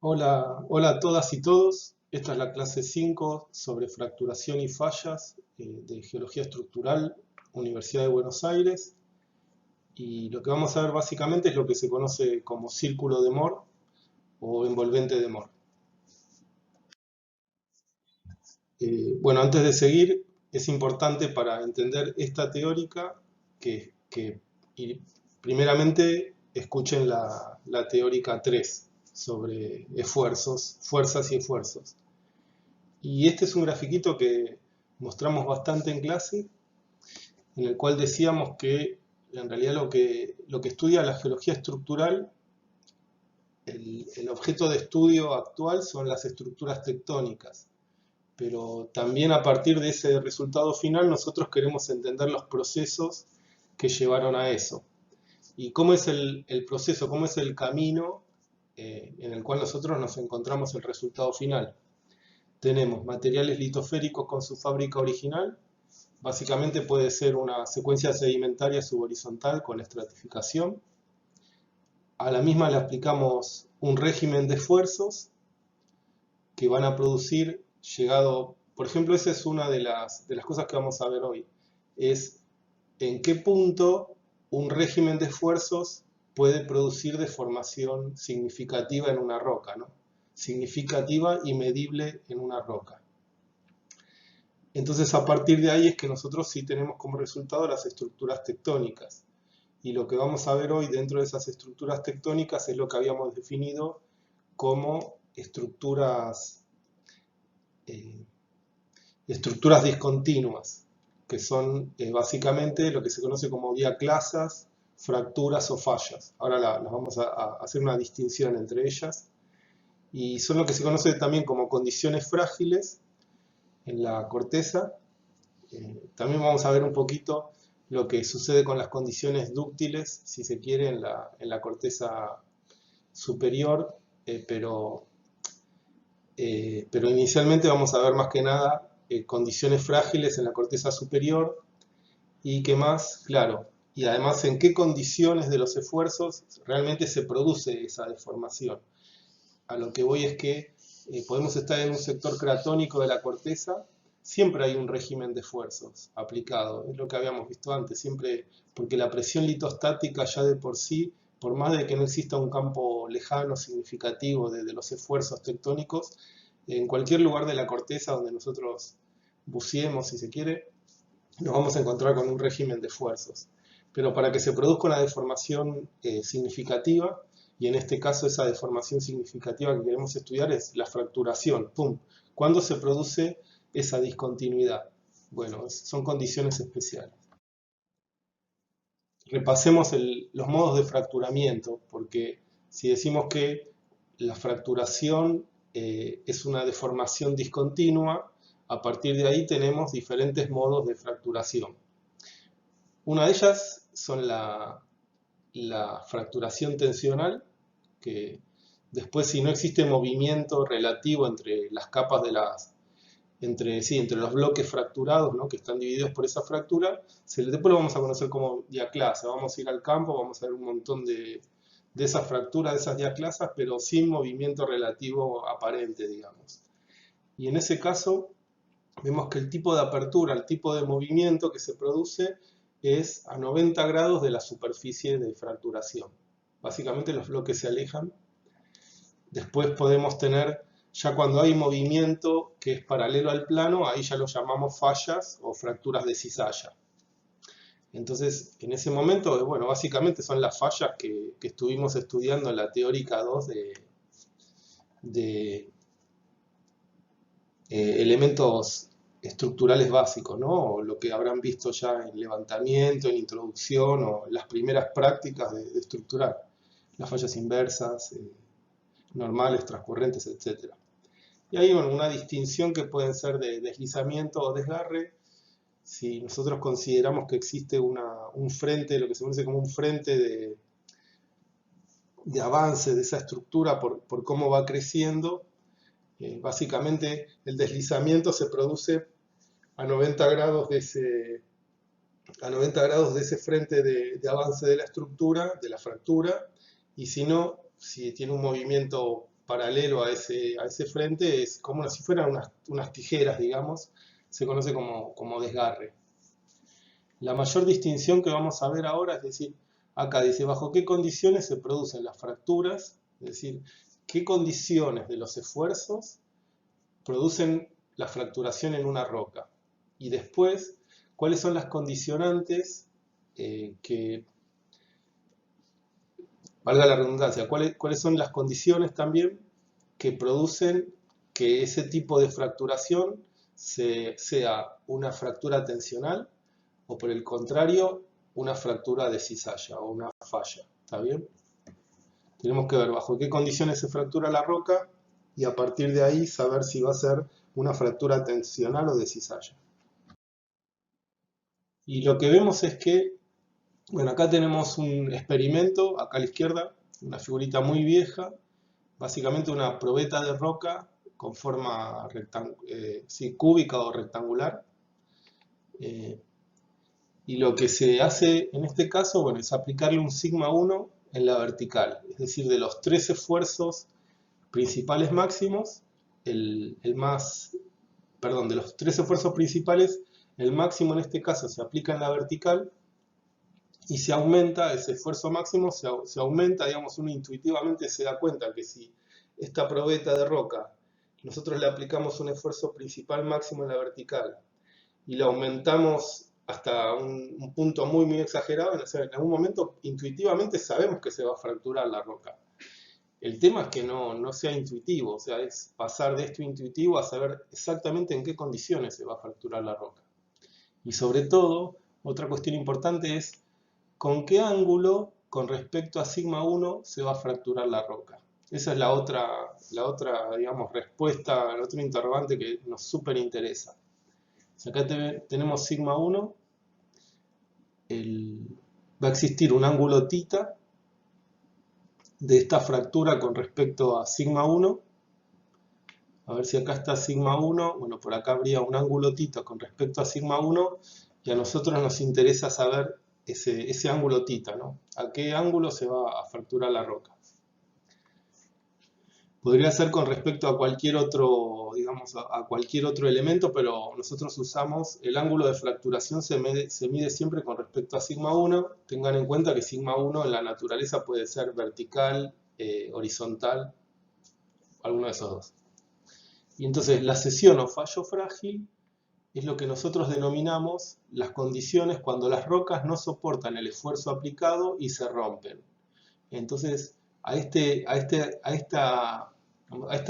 Hola, hola a todas y todos. Esta es la clase 5 sobre fracturación y fallas de Geología Estructural, Universidad de Buenos Aires. Y lo que vamos a ver básicamente es lo que se conoce como círculo de Moore o envolvente de Moore. Bueno, antes de seguir, es importante para entender esta teórica que primeramente escuchen la teórica 3 sobre esfuerzos, fuerzas y esfuerzos. Y este es un grafiquito que mostramos bastante en clase, en el cual decíamos que en realidad lo que estudia la geología estructural, el objeto de estudio actual son las estructuras tectónicas, pero también a partir de ese resultado final nosotros queremos entender los procesos que llevaron a eso. ¿Y cómo es el proceso, cómo es el camino en el cual nosotros nos encontramos el resultado final? Tenemos materiales litosféricos con su fábrica original. Básicamente puede ser una secuencia sedimentaria subhorizontal con estratificación. A la misma le aplicamos un régimen de esfuerzos que van a producir llegado, por ejemplo, esa es una de las cosas que vamos a ver hoy, es en qué punto un régimen de esfuerzos puede producir deformación significativa en una roca, ¿no? Significativa y medible en una roca. Entonces, a partir de ahí es que nosotros sí tenemos como resultado las estructuras tectónicas. Y lo que vamos a ver hoy dentro de esas estructuras tectónicas es lo que habíamos definido como eh, estructuras discontinuas, que son básicamente lo que se conoce como diaclasas, fracturas o fallas. Ahora las vamos a hacer una distinción entre ellas. Y son lo que se conoce también como condiciones frágiles en la corteza. También vamos a ver un poquito lo que sucede con las condiciones dúctiles, si se quiere, en la corteza superior, pero inicialmente vamos a ver más que nada condiciones frágiles en la corteza superior y qué más, claro, y además en qué condiciones de los esfuerzos realmente se produce esa deformación. A lo que voy es que podemos estar en un sector cratónico de la corteza, siempre hay un régimen de esfuerzos aplicado, es lo que habíamos visto antes, siempre, porque la presión litostática ya de por sí, por más de que no exista un campo lejano significativo de los esfuerzos tectónicos, en cualquier lugar de la corteza donde nosotros buceemos, si se quiere, nos vamos a encontrar con un régimen de esfuerzos. Pero para que se produzca una deformación significativa, y en este caso esa deformación significativa que queremos estudiar es la fracturación. ¡Pum! ¿Cuándo se produce esa discontinuidad? Bueno, son condiciones especiales. Repasemos los modos de fracturamiento, porque si decimos que la fracturación es una deformación discontinua, a partir de ahí tenemos diferentes modos de fracturación. Una de ellas son la fracturación tensional, que después si no existe movimiento relativo entre las capas entre los bloques fracturados, ¿no? Que están divididos por esa fractura, después lo vamos a conocer como diaclasa. Vamos a ir al campo, vamos a ver un montón de esas fracturas, de esas diaclasas, pero sin movimiento relativo aparente, digamos. Y en ese caso vemos que el tipo de apertura, el tipo de movimiento que se produce es a 90 grados de la superficie de fracturación. Básicamente los bloques se alejan. Después podemos tener, ya cuando hay movimiento que es paralelo al plano, ahí ya lo llamamos fallas o fracturas de cizalla. Entonces, en ese momento, bueno, básicamente son las fallas que estuvimos estudiando en la teórica 2 de elementos estructurales básicos, ¿no? O lo que habrán visto ya en levantamiento, en introducción o en las primeras prácticas de estructural. Las fallas inversas, normales, transcurrentes, etc. Y hay una distinción que pueden ser de deslizamiento o desgarre. Si nosotros consideramos que existe un frente, lo que se conoce como un frente de avance de esa estructura por cómo va creciendo, básicamente el deslizamiento se produce a 90 grados de ese frente avance de la estructura, de la fractura, y si no, si tiene un movimiento paralelo a ese frente, es como si fueran unas tijeras, digamos, se conoce como desgarre. La mayor distinción que vamos a ver ahora, es decir, acá dice bajo qué condiciones se producen las fracturas, es decir, qué condiciones de los esfuerzos producen la fracturación en una roca. Y después, cuáles son las condicionantes que, valga la redundancia, cuáles son las condiciones también que producen que ese tipo de fracturación sea una fractura tensional o por el contrario, una fractura de cizalla o una falla. ¿Está bien? Tenemos que ver bajo qué condiciones se fractura la roca y a partir de ahí saber si va a ser una fractura tensional o de cizalla. Y lo que vemos es que, bueno, acá tenemos un experimento, acá a la izquierda, una figurita muy vieja, básicamente una probeta de roca con forma sí, cúbica o rectangular. Y lo que se hace en este caso, bueno, es aplicarle un sigma 1 en la vertical, es decir, de los 3 esfuerzos principales máximos, de los 3 esfuerzos principales, el máximo en este caso se aplica en la vertical y se aumenta, ese esfuerzo máximo se aumenta, digamos, uno intuitivamente se da cuenta que si esta probeta de roca, nosotros le aplicamos un esfuerzo principal máximo en la vertical y lo aumentamos hasta un punto muy, muy exagerado, en algún momento intuitivamente sabemos que se va a fracturar la roca. El tema es que no sea intuitivo, o sea, es pasar de esto intuitivo a saber exactamente en qué condiciones se va a fracturar la roca. Y sobre todo, otra cuestión importante es con qué ángulo con respecto a sigma 1 se va a fracturar la roca. Esa es la otra digamos, respuesta, el otro interrogante que nos súper interesa. Si acá tenemos sigma 1, va a existir un ángulo θ de esta fractura con respecto a sigma 1. A ver si acá está sigma 1. Bueno, por acá habría un ángulo θ con respecto a sigma 1 y a nosotros nos interesa saber ese ángulo θ, ¿no? ¿A qué ángulo se va a fracturar la roca? Podría ser con respecto a cualquier otro, digamos, a cualquier otro elemento, pero nosotros usamos el ángulo de fracturación, se mide siempre con respecto a sigma 1. Tengan en cuenta que sigma 1 en la naturaleza puede ser vertical, horizontal, alguno de esos dos. Y entonces la cesión o fallo frágil es lo que nosotros denominamos las condiciones cuando las rocas no soportan el esfuerzo aplicado y se rompen. Entonces, a esta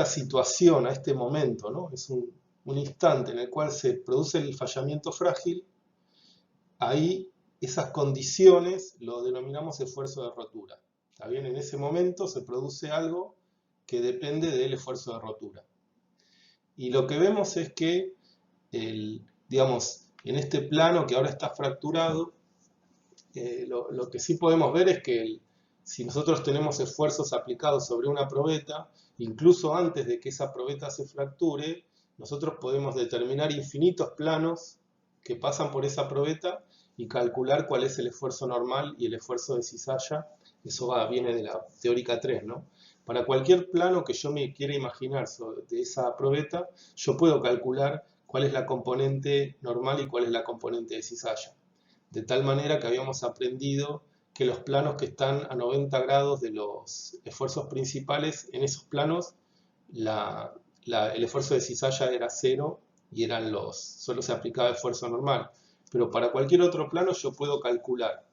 situación, a este momento, ¿no? Es un instante en el cual se produce el fallamiento frágil, ahí esas condiciones lo denominamos esfuerzo de rotura. ¿Está bien? En ese momento se produce algo que depende del esfuerzo de rotura. Y lo que vemos es que, digamos, en este plano que ahora está fracturado, lo que sí podemos ver es que si nosotros tenemos esfuerzos aplicados sobre una probeta, incluso antes de que esa probeta se fracture, nosotros podemos determinar infinitos planos que pasan por esa probeta y calcular cuál es el esfuerzo normal y el esfuerzo de cizalla. Eso viene de la teórica 3, ¿no? Para cualquier plano que yo me quiera imaginar de esa probeta, yo puedo calcular cuál es la componente normal y cuál es la componente de cizalla. De tal manera que habíamos aprendido que los planos que están a 90 grados de los esfuerzos principales, en esos planos el esfuerzo de cizalla era 0 y solo se aplicaba esfuerzo normal. Pero para cualquier otro plano yo puedo calcular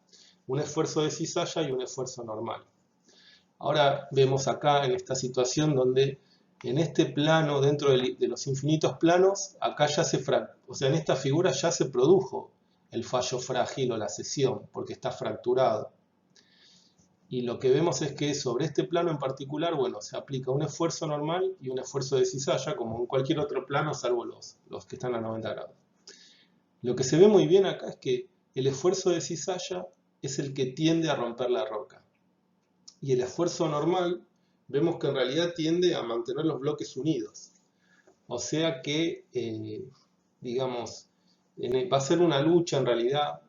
un esfuerzo de cizalla y un esfuerzo normal. Ahora vemos acá en esta situación donde en este plano, dentro de los infinitos planos, acá ya o sea, en esta figura ya se produjo el fallo frágil o la cesión, porque está fracturado. Y lo que vemos es que sobre este plano en particular, bueno, se aplica un esfuerzo normal y un esfuerzo de cizalla, como en cualquier otro plano, salvo los que están a 90 grados. Lo que se ve muy bien acá es que el esfuerzo de cizalla es el que tiende a romper la roca. Y el esfuerzo normal, vemos que en realidad tiende a mantener los bloques unidos. O sea que, digamos, va a ser una lucha en realidad.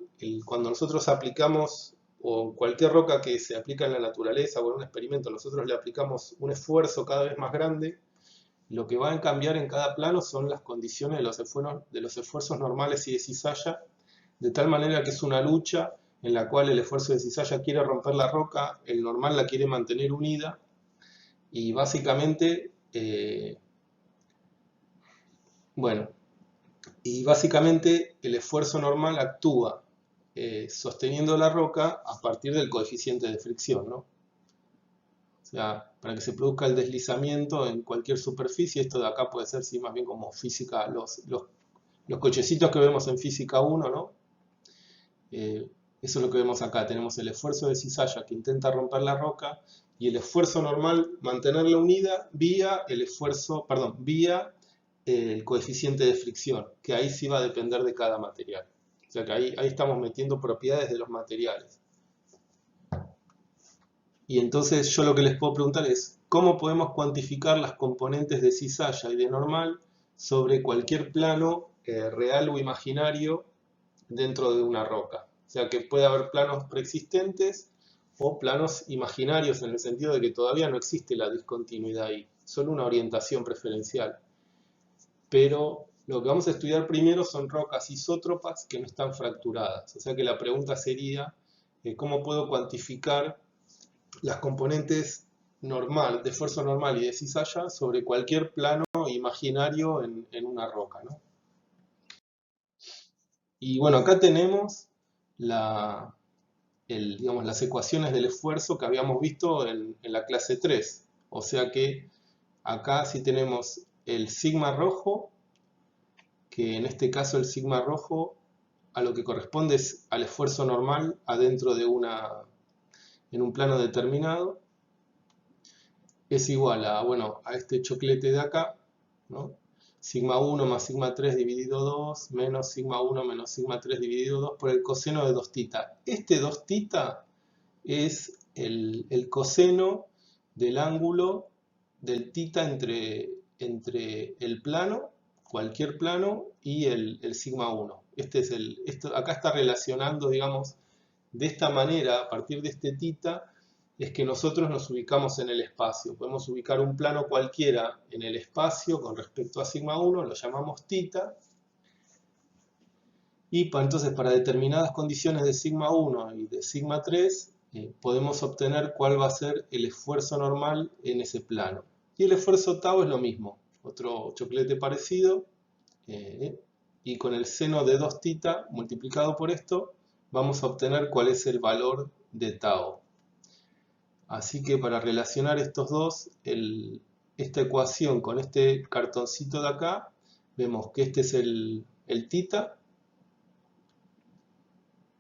Cuando nosotros aplicamos o cualquier roca que se aplica en la naturaleza o en un experimento, nosotros le aplicamos un esfuerzo cada vez más grande, lo que va a cambiar en cada plano son las condiciones de los esfuerzos normales y de cizalla, de tal manera que es una lucha en la cual el esfuerzo de cizalla quiere romper la roca, el normal la quiere mantener unida, y básicamente, bueno, y básicamente el esfuerzo normal actúa sosteniendo la roca a partir del coeficiente de fricción, ¿no? O sea, para que se produzca el deslizamiento en cualquier superficie, esto de acá puede ser sí, más bien como física, los cochecitos que vemos en física 1, ¿no? Eso es lo que vemos acá, tenemos el esfuerzo de cizalla que intenta romper la roca y el esfuerzo normal mantenerla unida vía vía el coeficiente de fricción, que ahí sí va a depender de cada material. O sea que ahí estamos metiendo propiedades de los materiales. Y entonces yo lo que les puedo preguntar es, ¿cómo podemos cuantificar las componentes de cizalla y de normal sobre cualquier plano real o imaginario dentro de una roca? O sea que puede haber planos preexistentes o planos imaginarios en el sentido de que todavía no existe la discontinuidad ahí, solo una orientación preferencial. Pero lo que vamos a estudiar primero son rocas isótropas que no están fracturadas. O sea que la pregunta sería, ¿cómo puedo cuantificar las componentes de esfuerzo normal y de cizalla sobre cualquier plano imaginario en una roca, ¿no? Y bueno, acá tenemos digamos, las ecuaciones del esfuerzo que habíamos visto en la clase 3. O sea que acá sí tenemos el sigma rojo, que en este caso el sigma rojo a lo que corresponde es al esfuerzo normal adentro de en un plano determinado, es igual a, bueno, a este choclete de acá, ¿no? Sigma 1 más sigma 3 dividido 2 menos sigma 1 menos sigma 3 dividido 2 por el coseno de 2 tita. Este 2 tita es el coseno del ángulo del tita entre el plano, cualquier plano, y el sigma 1. Acá está relacionando, digamos, de esta manera, a partir de este tita, es que nosotros nos ubicamos en el espacio. Podemos ubicar un plano cualquiera en el espacio con respecto a sigma 1, lo llamamos tita, y entonces para determinadas condiciones de sigma 1 y de sigma 3, podemos obtener cuál va a ser el esfuerzo normal en ese plano. Y el esfuerzo tau es lo mismo, otro chocolate parecido, y con el seno de 2 tita multiplicado por esto, vamos a obtener cuál es el valor de tau. Así que para relacionar estos dos, esta ecuación con este cartoncito de acá, vemos que este es el tita,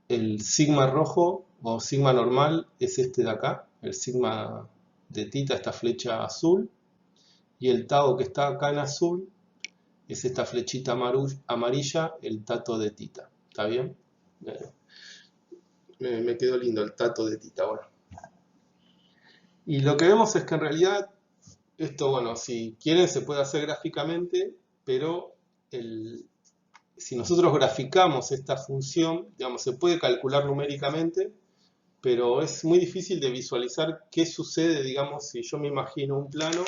el sigma rojo o sigma normal es este de acá, el sigma de tita, esta flecha azul, y el tau que está acá en azul es esta flechita amarilla, el tato de tita. ¿Está bien? Me quedó lindo el tato de tita. Bueno. Y lo que vemos es que en realidad esto, bueno, si quieren se puede hacer gráficamente, pero si nosotros graficamos esta función, digamos, se puede calcular numéricamente, pero es muy difícil de visualizar qué sucede, digamos, si yo me imagino un plano,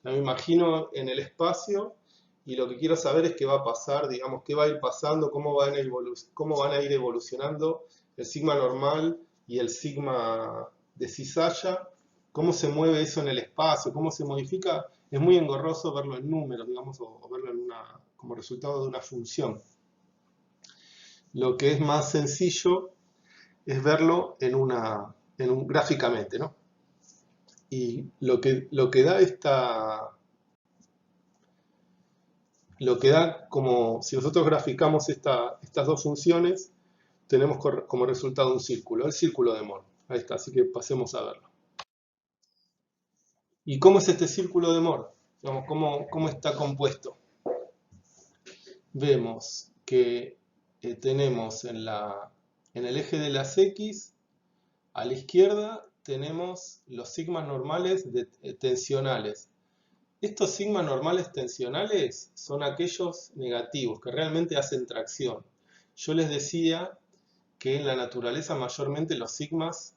me imagino en el espacio, y lo que quiero saber es qué va a pasar, digamos, qué va a ir pasando, cómo van a ir evolucionando el sigma normal y el sigma de cizalla, cómo se mueve eso en el espacio, cómo se modifica. Es muy engorroso verlo en números, digamos, o verlo como resultado de una función. Lo que es más sencillo es verlo gráficamente, ¿no? Y lo que da como, si nosotros graficamos estas dos funciones, tenemos como resultado un círculo, el círculo de Moore. Ahí está, así que pasemos a verlo. ¿Y cómo es este círculo de Moore? Digamos, ¿cómo está compuesto? Vemos que tenemos en el eje de las X, a la izquierda, tenemos los sigmas normales tensionales. Estos sigmas normales tensionales son aquellos negativos que realmente hacen tracción. Yo les decía que en la naturaleza mayormente los sigmas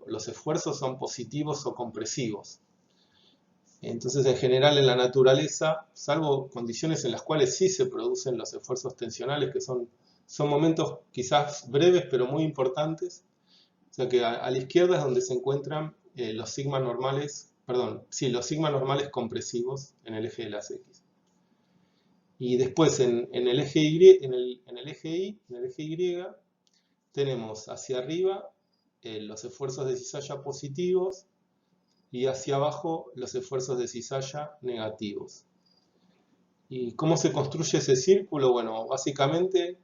los esfuerzos son positivos o compresivos. Entonces, en general en la naturaleza, salvo condiciones en las cuales sí se producen los esfuerzos tensionales, que son momentos quizás breves pero muy importantes. O sea que a la izquierda es donde se encuentran los sigmas normales, perdón, sí, los sigmas normales compresivos en el eje de las X. Y después en el eje Y, en el eje Y, tenemos hacia arriba los esfuerzos de cizalla positivos y hacia abajo los esfuerzos de cizalla negativos. ¿Y cómo se construye ese círculo? Bueno, básicamente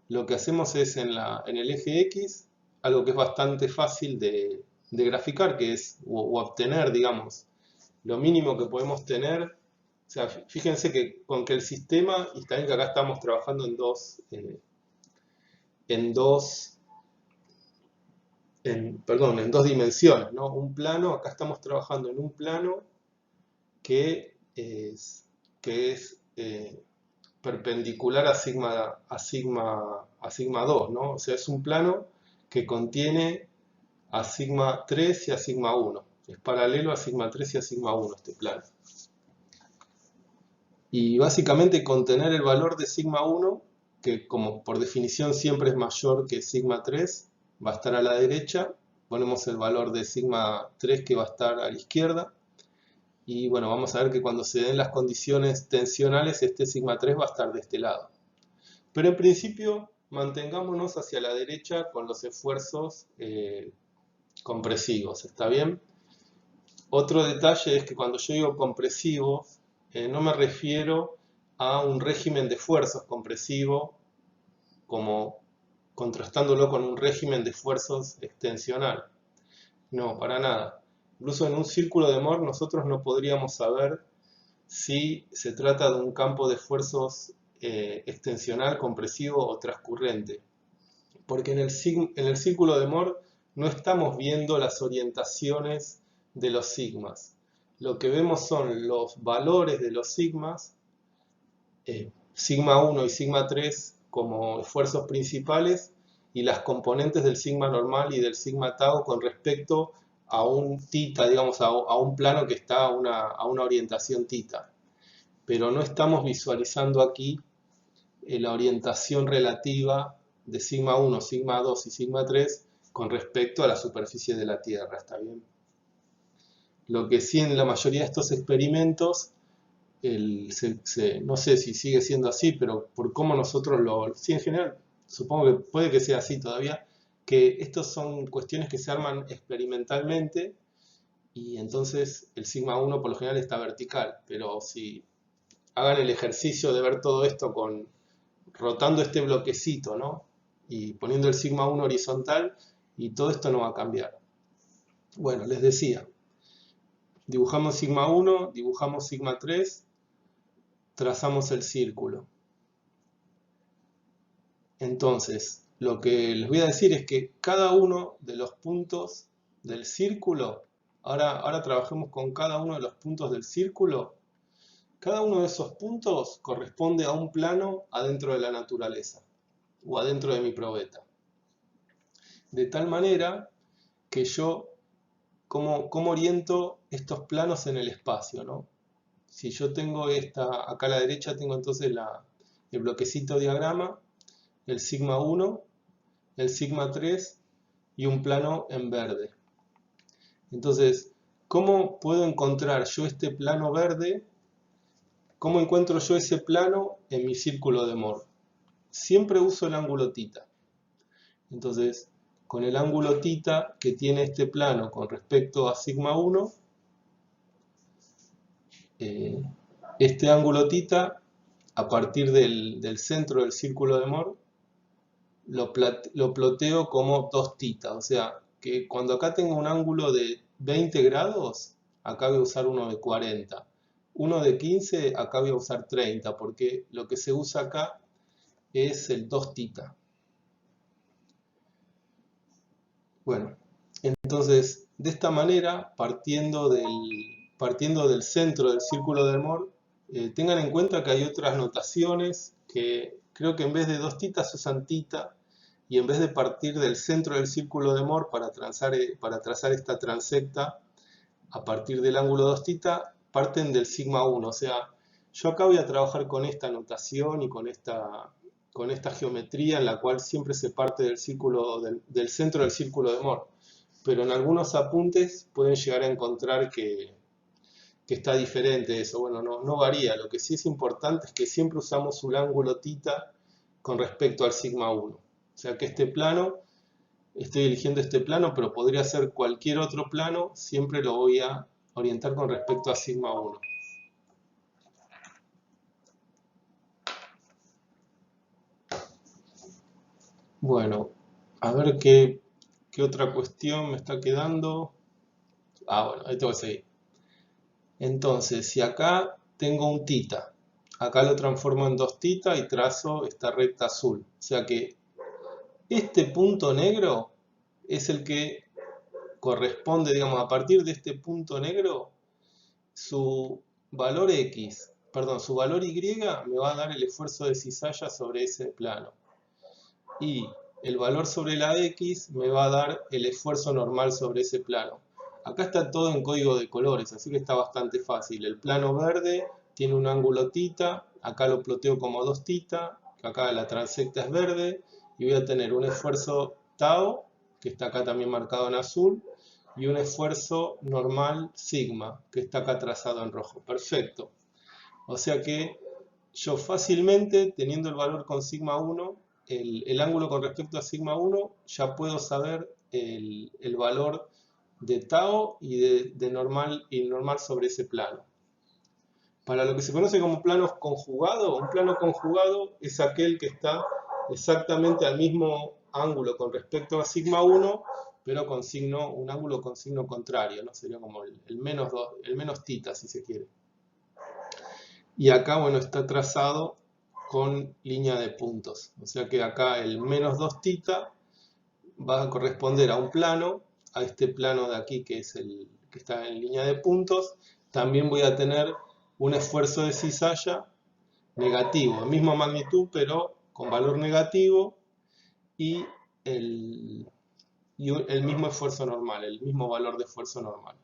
lo que hacemos es en el eje X, algo que es bastante fácil de graficar, que es, o obtener, digamos, lo mínimo que podemos tener. O sea, fíjense que con que el sistema, y también que acá estamos trabajando en dos dimensiones, ¿no? Un plano, acá estamos trabajando en un plano que es perpendicular a sigma 2, ¿no? O sea, es un plano que contiene a sigma 3 y a sigma 1. Es paralelo a sigma 3 y a sigma 1 este plano. Y básicamente contener el valor de sigma 1, que como por definición siempre es mayor que sigma 3, va a estar a la derecha. Ponemos el valor de sigma 3 que va a estar a la izquierda. Y bueno, vamos a ver que cuando se den las condiciones tensionales, este sigma 3 va a estar de este lado. Pero en principio, mantengámonos hacia la derecha con los esfuerzos compresivos, ¿está bien? Otro detalle es que cuando yo digo compresivo, no me refiero a un régimen de esfuerzos compresivo, como contrastándolo con un régimen de esfuerzos extensional. No, para nada. Incluso en un círculo de Mohr nosotros no podríamos saber si se trata de un campo de esfuerzos extensional, compresivo o transcurrente. Porque en el círculo de Mohr no estamos viendo las orientaciones de los sigmas. Lo que vemos son los valores de los sigmas, sigma 1 y sigma 3 como esfuerzos principales, y las componentes del sigma normal y del sigma tau con respecto a un θ, digamos, a un plano que está a una orientación θ. Pero no estamos visualizando aquí la orientación relativa de sigma 1, sigma 2 y sigma 3 con respecto a la superficie de la Tierra, ¿está bien? Lo que sí en la mayoría de estos experimentos, no sé si sigue siendo así, pero por cómo nosotros sí, en general, supongo que puede que sea así todavía, que estos son cuestiones que se arman experimentalmente y entonces el sigma 1 por lo general está vertical, pero si hagan el ejercicio de ver todo esto rotando este bloquecito, ¿no? Y poniendo el sigma 1 horizontal, y todo esto no va a cambiar. Bueno, les decía, dibujamos sigma 1, dibujamos sigma 3, trazamos el círculo. Entonces, lo que les voy a decir es que cada uno de los puntos del círculo, ahora trabajemos con cada uno de los puntos del círculo. Cada uno de esos puntos corresponde a un plano adentro de la naturaleza o adentro de mi probeta. De tal manera que yo, ¿cómo oriento estos planos en el espacio, ¿no? Si yo tengo acá a la derecha tengo entonces el bloquecito diagrama, el sigma 1, el sigma 3 y un plano en verde. Entonces, ¿cómo puedo encontrar yo este plano verde? ¿Cómo encuentro yo ese plano en mi círculo de Mohr? Siempre uso el ángulo θ. Entonces, con el ángulo θ que tiene este plano con respecto a sigma 1, este ángulo θ, a partir del centro del círculo de Mohr, lo ploteo como 2θ. O sea, que cuando acá tengo un ángulo de 20 grados, acá voy a usar uno de 40. Uno de 15, acá voy a usar 30, porque lo que se usa acá es el 2θ. Bueno, entonces, de esta manera, partiendo del centro del círculo de Mohr, tengan en cuenta que hay otras notaciones que creo que en vez de 2θ se usan θ. y en vez de partir del centro del círculo de Moore para trazar esta transecta a partir del ángulo 2θ, parten del sigma 1. O sea, yo acá voy a trabajar con esta notación y con esta geometría en la cual siempre se parte del centro del círculo de Moore. Pero en algunos apuntes pueden llegar a encontrar que está diferente eso. Bueno, no varía. Lo que sí es importante es que siempre usamos un ángulo θ con respecto al sigma 1. O sea que este plano, estoy eligiendo este plano, pero podría ser cualquier otro plano, siempre lo voy a orientar con respecto a sigma 1. Bueno, a ver qué otra cuestión me está quedando. Bueno, ahí tengo que seguir. Entonces, si acá tengo un θ, acá lo transformo en 2θ y trazo esta recta azul. O sea que este punto negro es el que corresponde, digamos, a partir de este punto negro, su valor X, perdón, su valor Y me va a dar el esfuerzo de cizalla sobre ese plano. Y el valor sobre la X me va a dar el esfuerzo normal sobre ese plano. Acá está todo en código de colores, así que está bastante fácil. El plano verde tiene un ángulo θ, acá lo ploteo como 2θ, acá la transecta es verde, y voy a tener un esfuerzo tau, que está acá también marcado en azul, y un esfuerzo normal sigma, que está acá trazado en rojo. Perfecto. O sea que yo fácilmente, teniendo el valor con sigma 1, el ángulo con respecto a sigma 1, ya puedo saber el valor de tau y de normal sobre ese plano. Para lo que se conoce como planos conjugados, un plano conjugado es aquel que está exactamente al mismo ángulo con respecto a sigma 1, pero con un ángulo con signo contrario, ¿no? Sería como el menos θ, si se quiere. Y acá, bueno, está trazado con línea de puntos. O sea que acá el menos 2θ va a corresponder a un plano, a este plano de aquí que es el que está en línea de puntos. También voy a tener un esfuerzo de cizalla negativo, misma magnitud pero con valor negativo, y el mismo esfuerzo normal, el mismo valor de esfuerzo normal.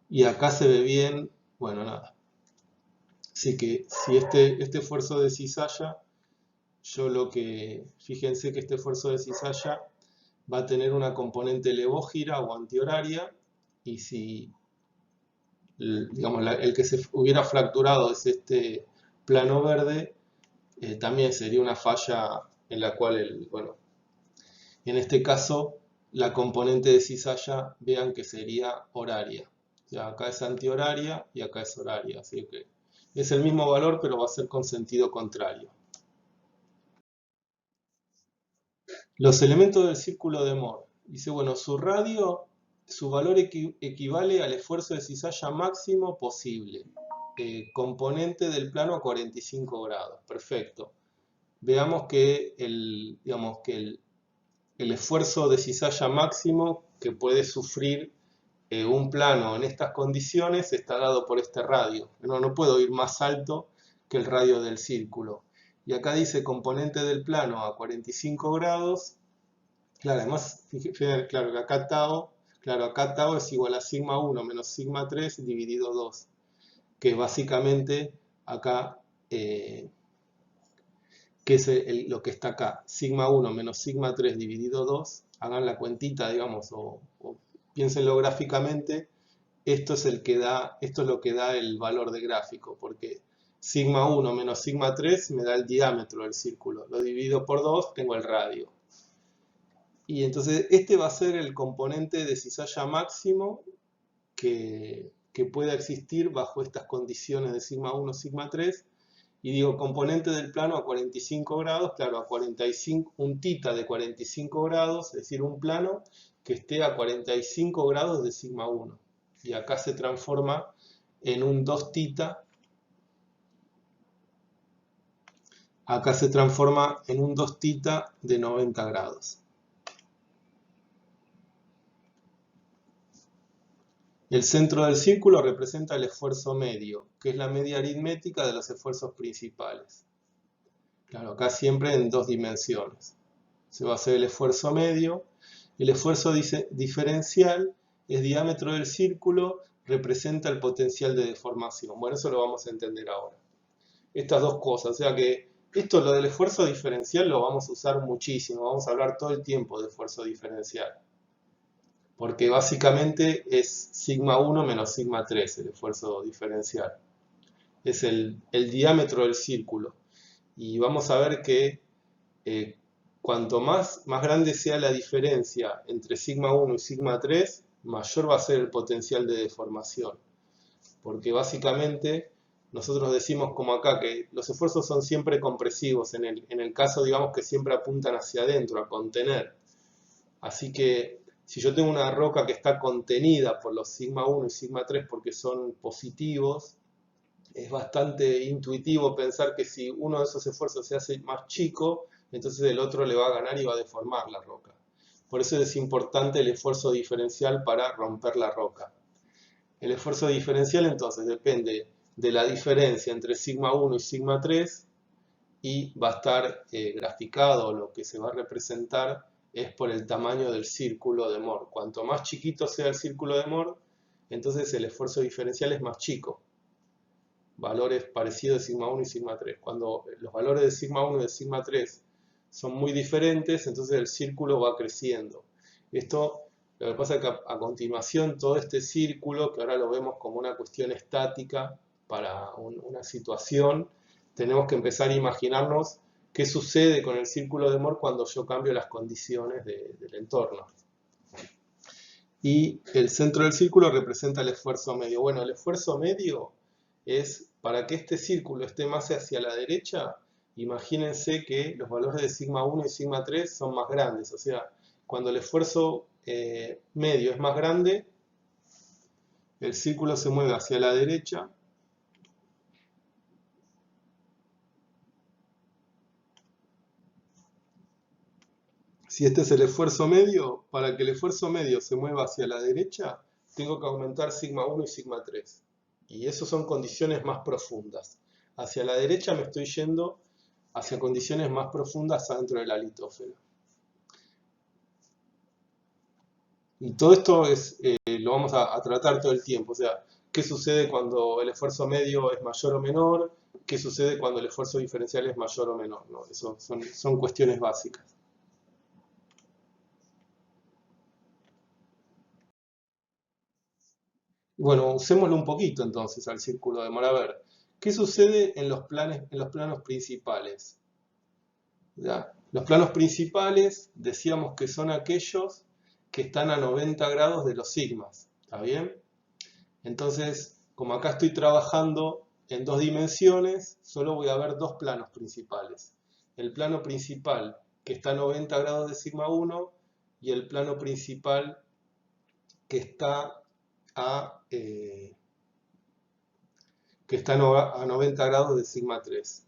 Y acá se ve bien, bueno, nada. Así que si este esfuerzo de cizalla, fíjense que este esfuerzo de cizalla va a tener una componente levógira o antihoraria, y si, digamos, el que se hubiera fracturado es este plano verde, también sería una falla en la cual, bueno, en este caso, la componente de cizalla, vean que sería horaria. O sea, acá es antihoraria y acá es horaria, así que es el mismo valor, pero va a ser con sentido contrario. Los elementos del círculo de Moore. Dice, bueno, su radio, su valor equivale al esfuerzo de cizalla máximo posible. Componente del plano a 45 grados. Perfecto. Veamos que el esfuerzo de cizalla máximo que puede sufrir un plano en estas condiciones está dado por este radio. No puedo ir más alto que el radio del círculo. Y acá dice componente del plano a 45 grados. Claro, además, fíjense, claro, que acá tau es igual a sigma 1 menos sigma 3 dividido 2, que básicamente acá, que es lo que está acá, sigma 1 menos sigma 3 dividido 2, hagan la cuentita, digamos, o piénsenlo gráficamente, esto es lo que da el valor de gráfico, porque sigma 1 menos sigma 3 me da el diámetro del círculo, lo divido por 2, tengo el radio. Y entonces este va a ser el componente de cizalla máximo que pueda existir bajo estas condiciones de sigma 1, sigma 3. Y digo componente del plano a 45 grados, claro, a 45, un θ de 45 grados, es decir, un plano que esté a 45 grados de sigma 1. Y acá se transforma en un 2θ. Acá se transforma en un 2θ de 90 grados. El centro del círculo representa el esfuerzo medio, que es la media aritmética de los esfuerzos principales. Claro, acá siempre en dos dimensiones. Se va a hacer el esfuerzo medio. El esfuerzo diferencial es diámetro del círculo, representa el potencial de deformación. Bueno, eso lo vamos a entender ahora. Estas dos cosas, o sea que esto, lo del esfuerzo diferencial, lo vamos a usar muchísimo. Vamos a hablar todo el tiempo de esfuerzo diferencial. Porque básicamente es sigma 1 menos sigma 3 el esfuerzo diferencial. Es el diámetro del círculo. Y vamos a ver que cuanto más grande sea la diferencia entre sigma 1 y sigma 3, mayor va a ser el potencial de deformación. Porque básicamente nosotros decimos como acá que los esfuerzos son siempre compresivos, en el caso digamos que siempre apuntan hacia adentro, a contener. Así que si yo tengo una roca que está contenida por los sigma 1 y sigma 3 porque son positivos, es bastante intuitivo pensar que si uno de esos esfuerzos se hace más chico, entonces el otro le va a ganar y va a deformar la roca. Por eso es importante el esfuerzo diferencial para romper la roca. El esfuerzo diferencial entonces depende de la diferencia entre sigma 1 y sigma 3 y va a estar graficado, lo que se va a representar es por el tamaño del círculo de Mohr. Cuanto más chiquito sea el círculo de Mohr, entonces el esfuerzo diferencial es más chico. Valores parecidos de sigma 1 y sigma 3. Cuando los valores de sigma 1 y de sigma 3 son muy diferentes, entonces el círculo va creciendo. Esto, lo que pasa es que a continuación todo este círculo, que ahora lo vemos como una cuestión estática para una situación, tenemos que empezar a imaginarnos qué sucede con el círculo de Mohr cuando yo cambio las condiciones del entorno. Y el centro del círculo representa el esfuerzo medio. Bueno, el esfuerzo medio es, para que este círculo esté más hacia la derecha, imagínense que los valores de sigma 1 y sigma 3 son más grandes. O sea, cuando el esfuerzo medio es más grande, el círculo se mueve hacia la derecha. Si este es el esfuerzo medio, para que el esfuerzo medio se mueva hacia la derecha, tengo que aumentar sigma 1 y sigma 3. Y eso son condiciones más profundas. Hacia la derecha me estoy yendo hacia condiciones más profundas adentro de la litósfera. Y todo esto lo vamos a tratar todo el tiempo. O sea, ¿qué sucede cuando el esfuerzo medio es mayor o menor? ¿Qué sucede cuando el esfuerzo diferencial es mayor o menor? ¿No? Eso son cuestiones básicas. Bueno, usémoslo un poquito entonces al círculo de Mohr. A ver, ¿qué sucede en los planos principales? ¿Ya? Los planos principales decíamos que son aquellos que están a 90 grados de los sigmas, ¿está bien? Entonces, como acá estoy trabajando en dos dimensiones, solo voy a ver dos planos principales. El plano principal que está a 90 grados de sigma 1 y el plano principal que está a 90 grados de sigma 3.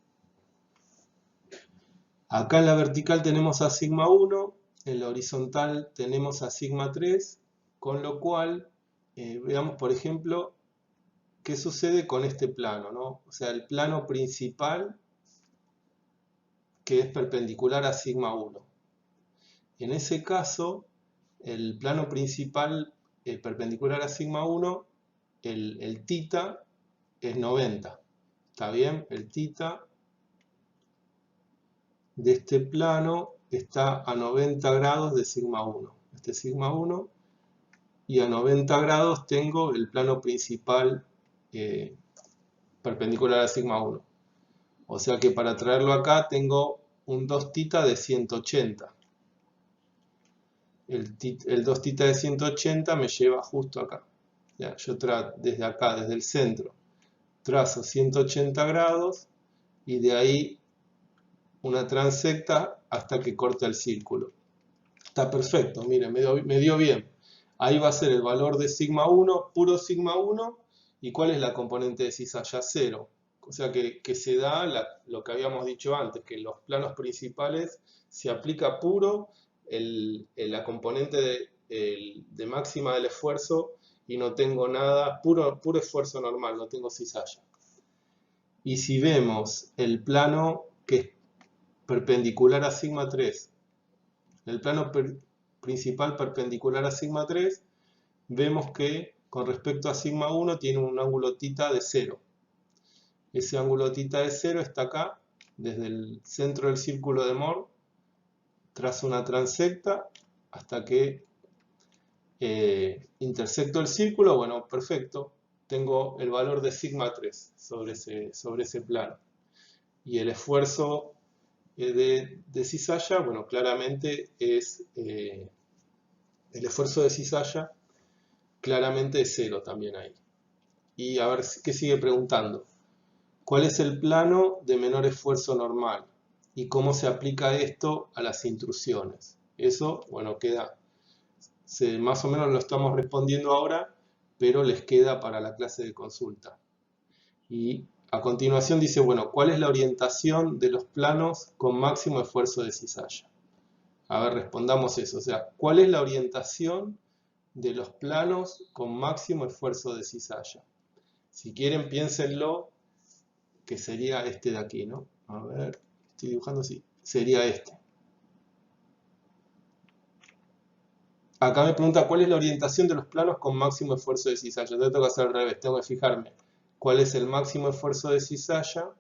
Acá en la vertical tenemos a sigma 1, en la horizontal tenemos a sigma 3, con lo cual veamos por ejemplo qué sucede con este plano, ¿no? O sea, el plano principal que es perpendicular a sigma 1. En ese caso, el plano principal perpendicular a sigma 1, el θ es 90. ¿Está bien? El θ de este plano está a 90 grados de sigma 1. Este es sigma 1 y a 90 grados tengo el plano principal perpendicular a sigma 1. O sea que para traerlo acá tengo un 2θ de 180. El 2θ de 180 me lleva justo acá. Ya, yo desde acá, desde el centro, trazo 180 grados y de ahí una transecta hasta que corta el círculo. Está perfecto, miren, me dio bien. Ahí va a ser el valor de sigma 1, puro sigma 1, y ¿cuál es la componente de cizalla? 0. O sea que se da lo que habíamos dicho antes, que en los planos principales se aplica puro la componente de máxima del esfuerzo y no tengo nada, puro esfuerzo normal, no tengo cizalla. Y si vemos el plano que perpendicular a sigma 3, en el plano principal perpendicular a sigma 3, vemos que con respecto a sigma 1 tiene un ángulo θ de 0. Ese ángulo θ de 0 está acá, desde el centro del círculo de Moore, trazo una transecta hasta que intersecto el círculo. Bueno, perfecto, tengo el valor de sigma 3 sobre ese plano. Y el esfuerzo de cizalla, bueno, claramente es el esfuerzo de cizalla, claramente es 0 también ahí. Y a ver qué sigue preguntando. ¿Cuál es el plano de menor esfuerzo normal? ¿Y cómo se aplica esto a las intrusiones? Eso, bueno, queda, más o menos lo estamos respondiendo ahora, pero les queda para la clase de consulta. Y a continuación dice, bueno, ¿cuál es la orientación de los planos con máximo esfuerzo de cizalla? A ver, respondamos eso. O sea, ¿cuál es la orientación de los planos con máximo esfuerzo de cizalla? Si quieren, piénsenlo, que sería este de aquí, ¿no? A ver, estoy dibujando así. Sería este. Acá me pregunta, ¿cuál es la orientación de los planos con máximo esfuerzo de cizalla? Yo tengo que hacer al revés, tengo que fijarme cuál es el máximo esfuerzo de cizalla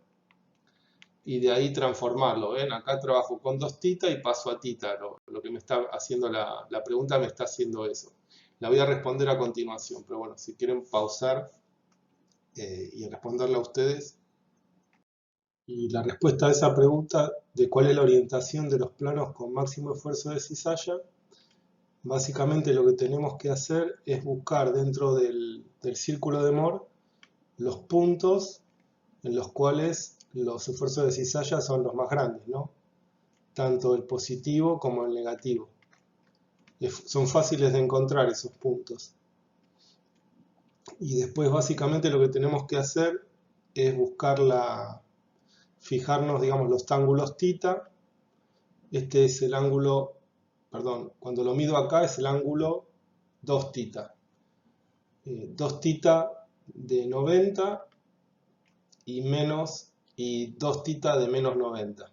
y de ahí transformarlo. ¿Ven? Acá trabajo con 2θ y paso a θ. Lo que me está haciendo la pregunta me está haciendo eso. La voy a responder a continuación, pero bueno, si quieren pausar y responderla a ustedes. Y la respuesta a esa pregunta de cuál es la orientación de los planos con máximo esfuerzo de cizalla, básicamente lo que tenemos que hacer es buscar dentro del círculo de Moore los puntos en los cuales los esfuerzos de cizalla son los más grandes, ¿no? Tanto el positivo como el negativo. Son fáciles de encontrar esos puntos. Y después básicamente lo que tenemos que hacer es buscar fijarnos, digamos, los ángulos θ. Este es el ángulo, perdón, cuando lo mido acá es el ángulo 2θ. 2θ de 90 y 2θ de menos 90.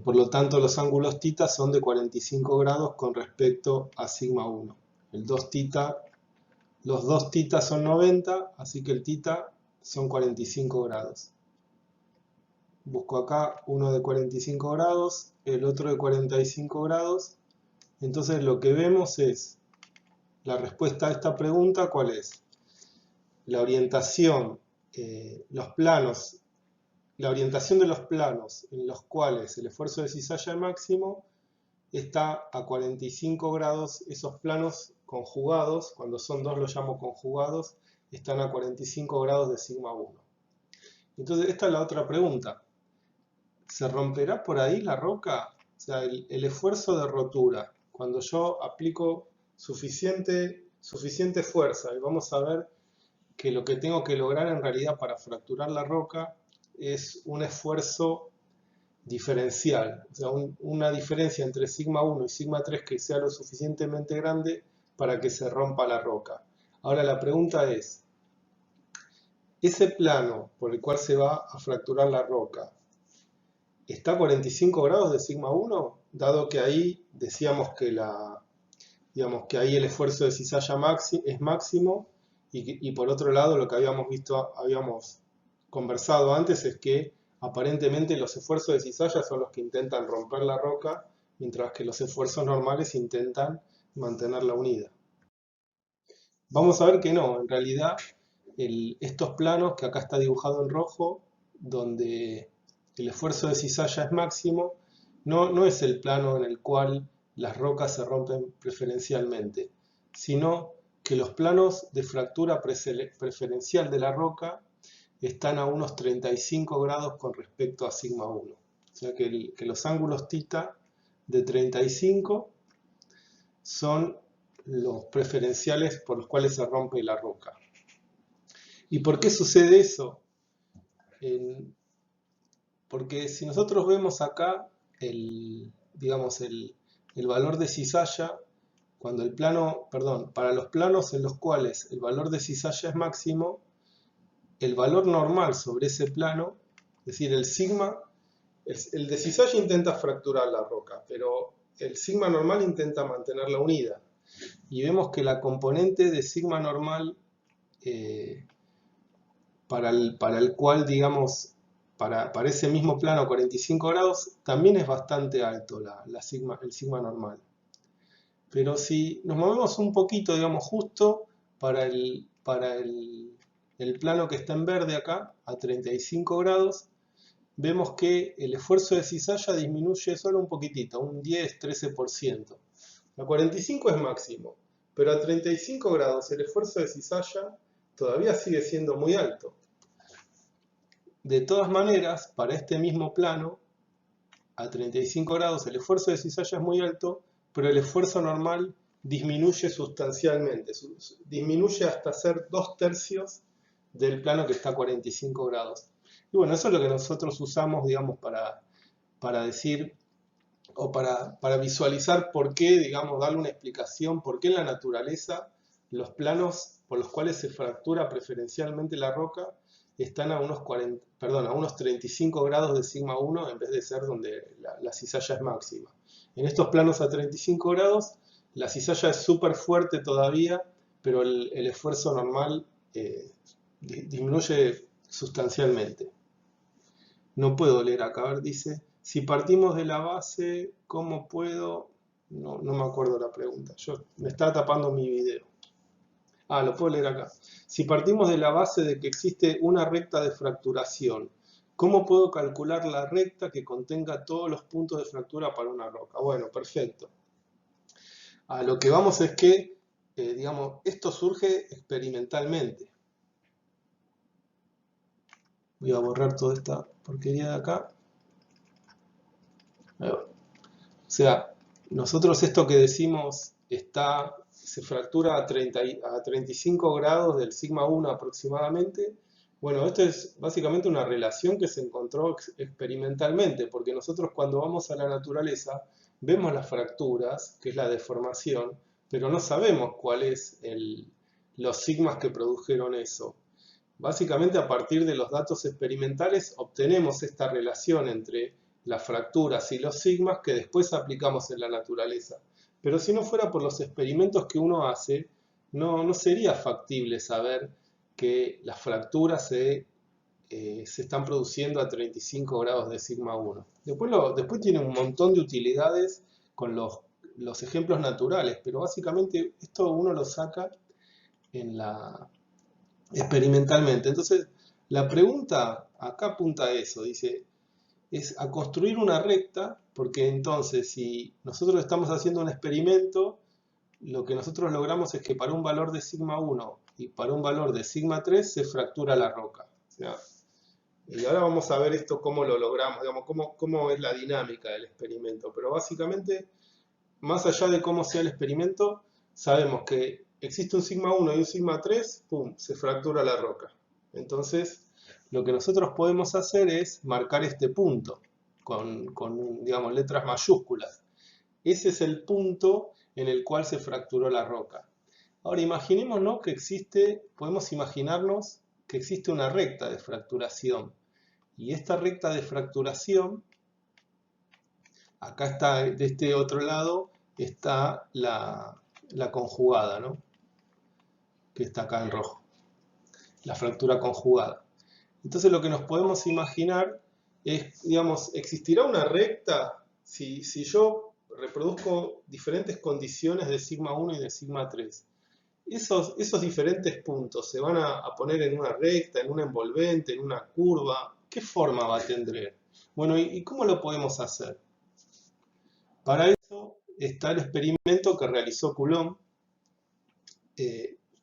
Por lo tanto, los ángulos θ son de 45 grados con respecto a sigma 1. Los 2θ son 90, así que el θ son 45 grados. Busco acá uno de 45 grados, el otro de 45 grados. Entonces lo que vemos es, la respuesta a esta pregunta, ¿cuál es? La orientación, la orientación de los planos en los cuales el esfuerzo de cizalla es máximo está a 45 grados. Esos planos conjugados, cuando son dos los llamo conjugados, están a 45 grados de sigma 1. Entonces esta es la otra pregunta. ¿Se romperá por ahí la roca? O sea, el esfuerzo de rotura, cuando yo aplico suficiente fuerza, y vamos a ver que lo que tengo que lograr en realidad para fracturar la roca es un esfuerzo diferencial, o sea, una diferencia entre sigma 1 y sigma 3 que sea lo suficientemente grande para que se rompa la roca. Ahora la pregunta es, ¿ese plano por el cual se va a fracturar la roca está a 45 grados de sigma 1? Dado que ahí decíamos que que ahí el esfuerzo de cizalla es máximo y por otro lado lo que habíamos conversado antes es que aparentemente los esfuerzos de cizalla son los que intentan romper la roca, mientras que los esfuerzos normales intentan mantenerla unida. Vamos a ver que no, en realidad estos planos que acá está dibujado en rojo, donde el esfuerzo de cizalla es máximo, no es el plano en el cual las rocas se rompen preferencialmente, sino que los planos de fractura preferencial de la roca están a unos 35 grados con respecto a sigma 1. O sea que los ángulos θ de 35 son los preferenciales por los cuales se rompe la roca. ¿Y por qué sucede eso? Porque si nosotros vemos acá digamos el valor de cizalla, cuando el plano, perdón, para los planos en los cuales el valor de cizalla es máximo, el valor normal sobre ese plano, es decir, el sigma, el de cizalla intenta fracturar la roca, pero el sigma normal intenta mantenerla unida. Y vemos que la componente de sigma normal para el cual, digamos, para ese mismo plano 45 grados, también es bastante alto el sigma normal. Pero si nos movemos un poquito, digamos, justo para el plano que está en verde acá, a 35 grados, vemos que el esfuerzo de cizalla disminuye solo un poquitito, un 10-13%. A 45 es máximo, pero a 35 grados el esfuerzo de cizalla todavía sigue siendo muy alto. De todas maneras, para este mismo plano, a 35 grados el esfuerzo de cizalla es muy alto, pero el esfuerzo normal disminuye sustancialmente, disminuye hasta ser 2/3 del plano que está a 45 grados. Y bueno, eso es lo que nosotros usamos, digamos, para decir o para visualizar por qué, digamos, darle una explicación, por qué en la naturaleza los planos por los cuales se fractura preferencialmente la roca están a unos 35 grados de sigma 1 en vez de ser donde la cizalla es máxima. En estos planos a 35 grados, la cizalla es súper fuerte todavía, pero el esfuerzo normal disminuye sustancialmente. No puedo leer acá, a ver, dice, si partimos de la base, ¿cómo puedo? No me acuerdo la pregunta, me estaba tapando mi video. Lo puedo leer acá. Si partimos de la base de que existe una recta de fracturación, ¿cómo puedo calcular la recta que contenga todos los puntos de fractura para una roca? Bueno, perfecto. A lo que vamos es que, digamos, esto surge experimentalmente. Voy a borrar toda esta porquería de acá. Ahí va. O sea, nosotros esto que decimos se fractura a 35 grados del sigma 1 aproximadamente. Bueno, esto es básicamente una relación que se encontró experimentalmente, porque nosotros cuando vamos a la naturaleza vemos las fracturas, que es la deformación, pero no sabemos cuáles los sigmas que produjeron eso. Básicamente a partir de los datos experimentales obtenemos esta relación entre las fracturas y los sigmas que después aplicamos en la naturaleza. Pero si no fuera por los experimentos que uno hace, no sería factible saber que las fracturas se están produciendo a 35 grados de sigma 1. Después tiene un montón de utilidades con los ejemplos naturales, pero básicamente esto uno lo saca experimentalmente. Entonces, la pregunta acá apunta a eso, dice, es a construir una recta, porque entonces si nosotros estamos haciendo un experimento, lo que nosotros logramos es que para un valor de sigma 1 y para un valor de sigma 3 se fractura la roca. O sea, y ahora vamos a ver esto cómo lo logramos, digamos, cómo es la dinámica del experimento. Pero básicamente, más allá de cómo sea el experimento, sabemos que existe un sigma 1 y un sigma 3, ¡pum!, se fractura la roca. Entonces, lo que nosotros podemos hacer es marcar este punto con digamos, letras mayúsculas. Ese es el punto en el cual se fracturó la roca. Ahora, imaginémonos que podemos imaginarnos que existe una recta de fracturación. Y esta recta de fracturación, acá está, de este otro lado, está la conjugada, ¿no? Que está acá en rojo. La fractura conjugada. Entonces lo que nos podemos imaginar es, digamos, ¿existirá una recta? Si yo reproduzco diferentes condiciones de sigma 1 y de sigma 3, esos diferentes puntos se van a poner en una recta, en una envolvente, en una curva. ¿Qué forma va a tener? Bueno, ¿y cómo lo podemos hacer? Para eso está el experimento que realizó Coulomb.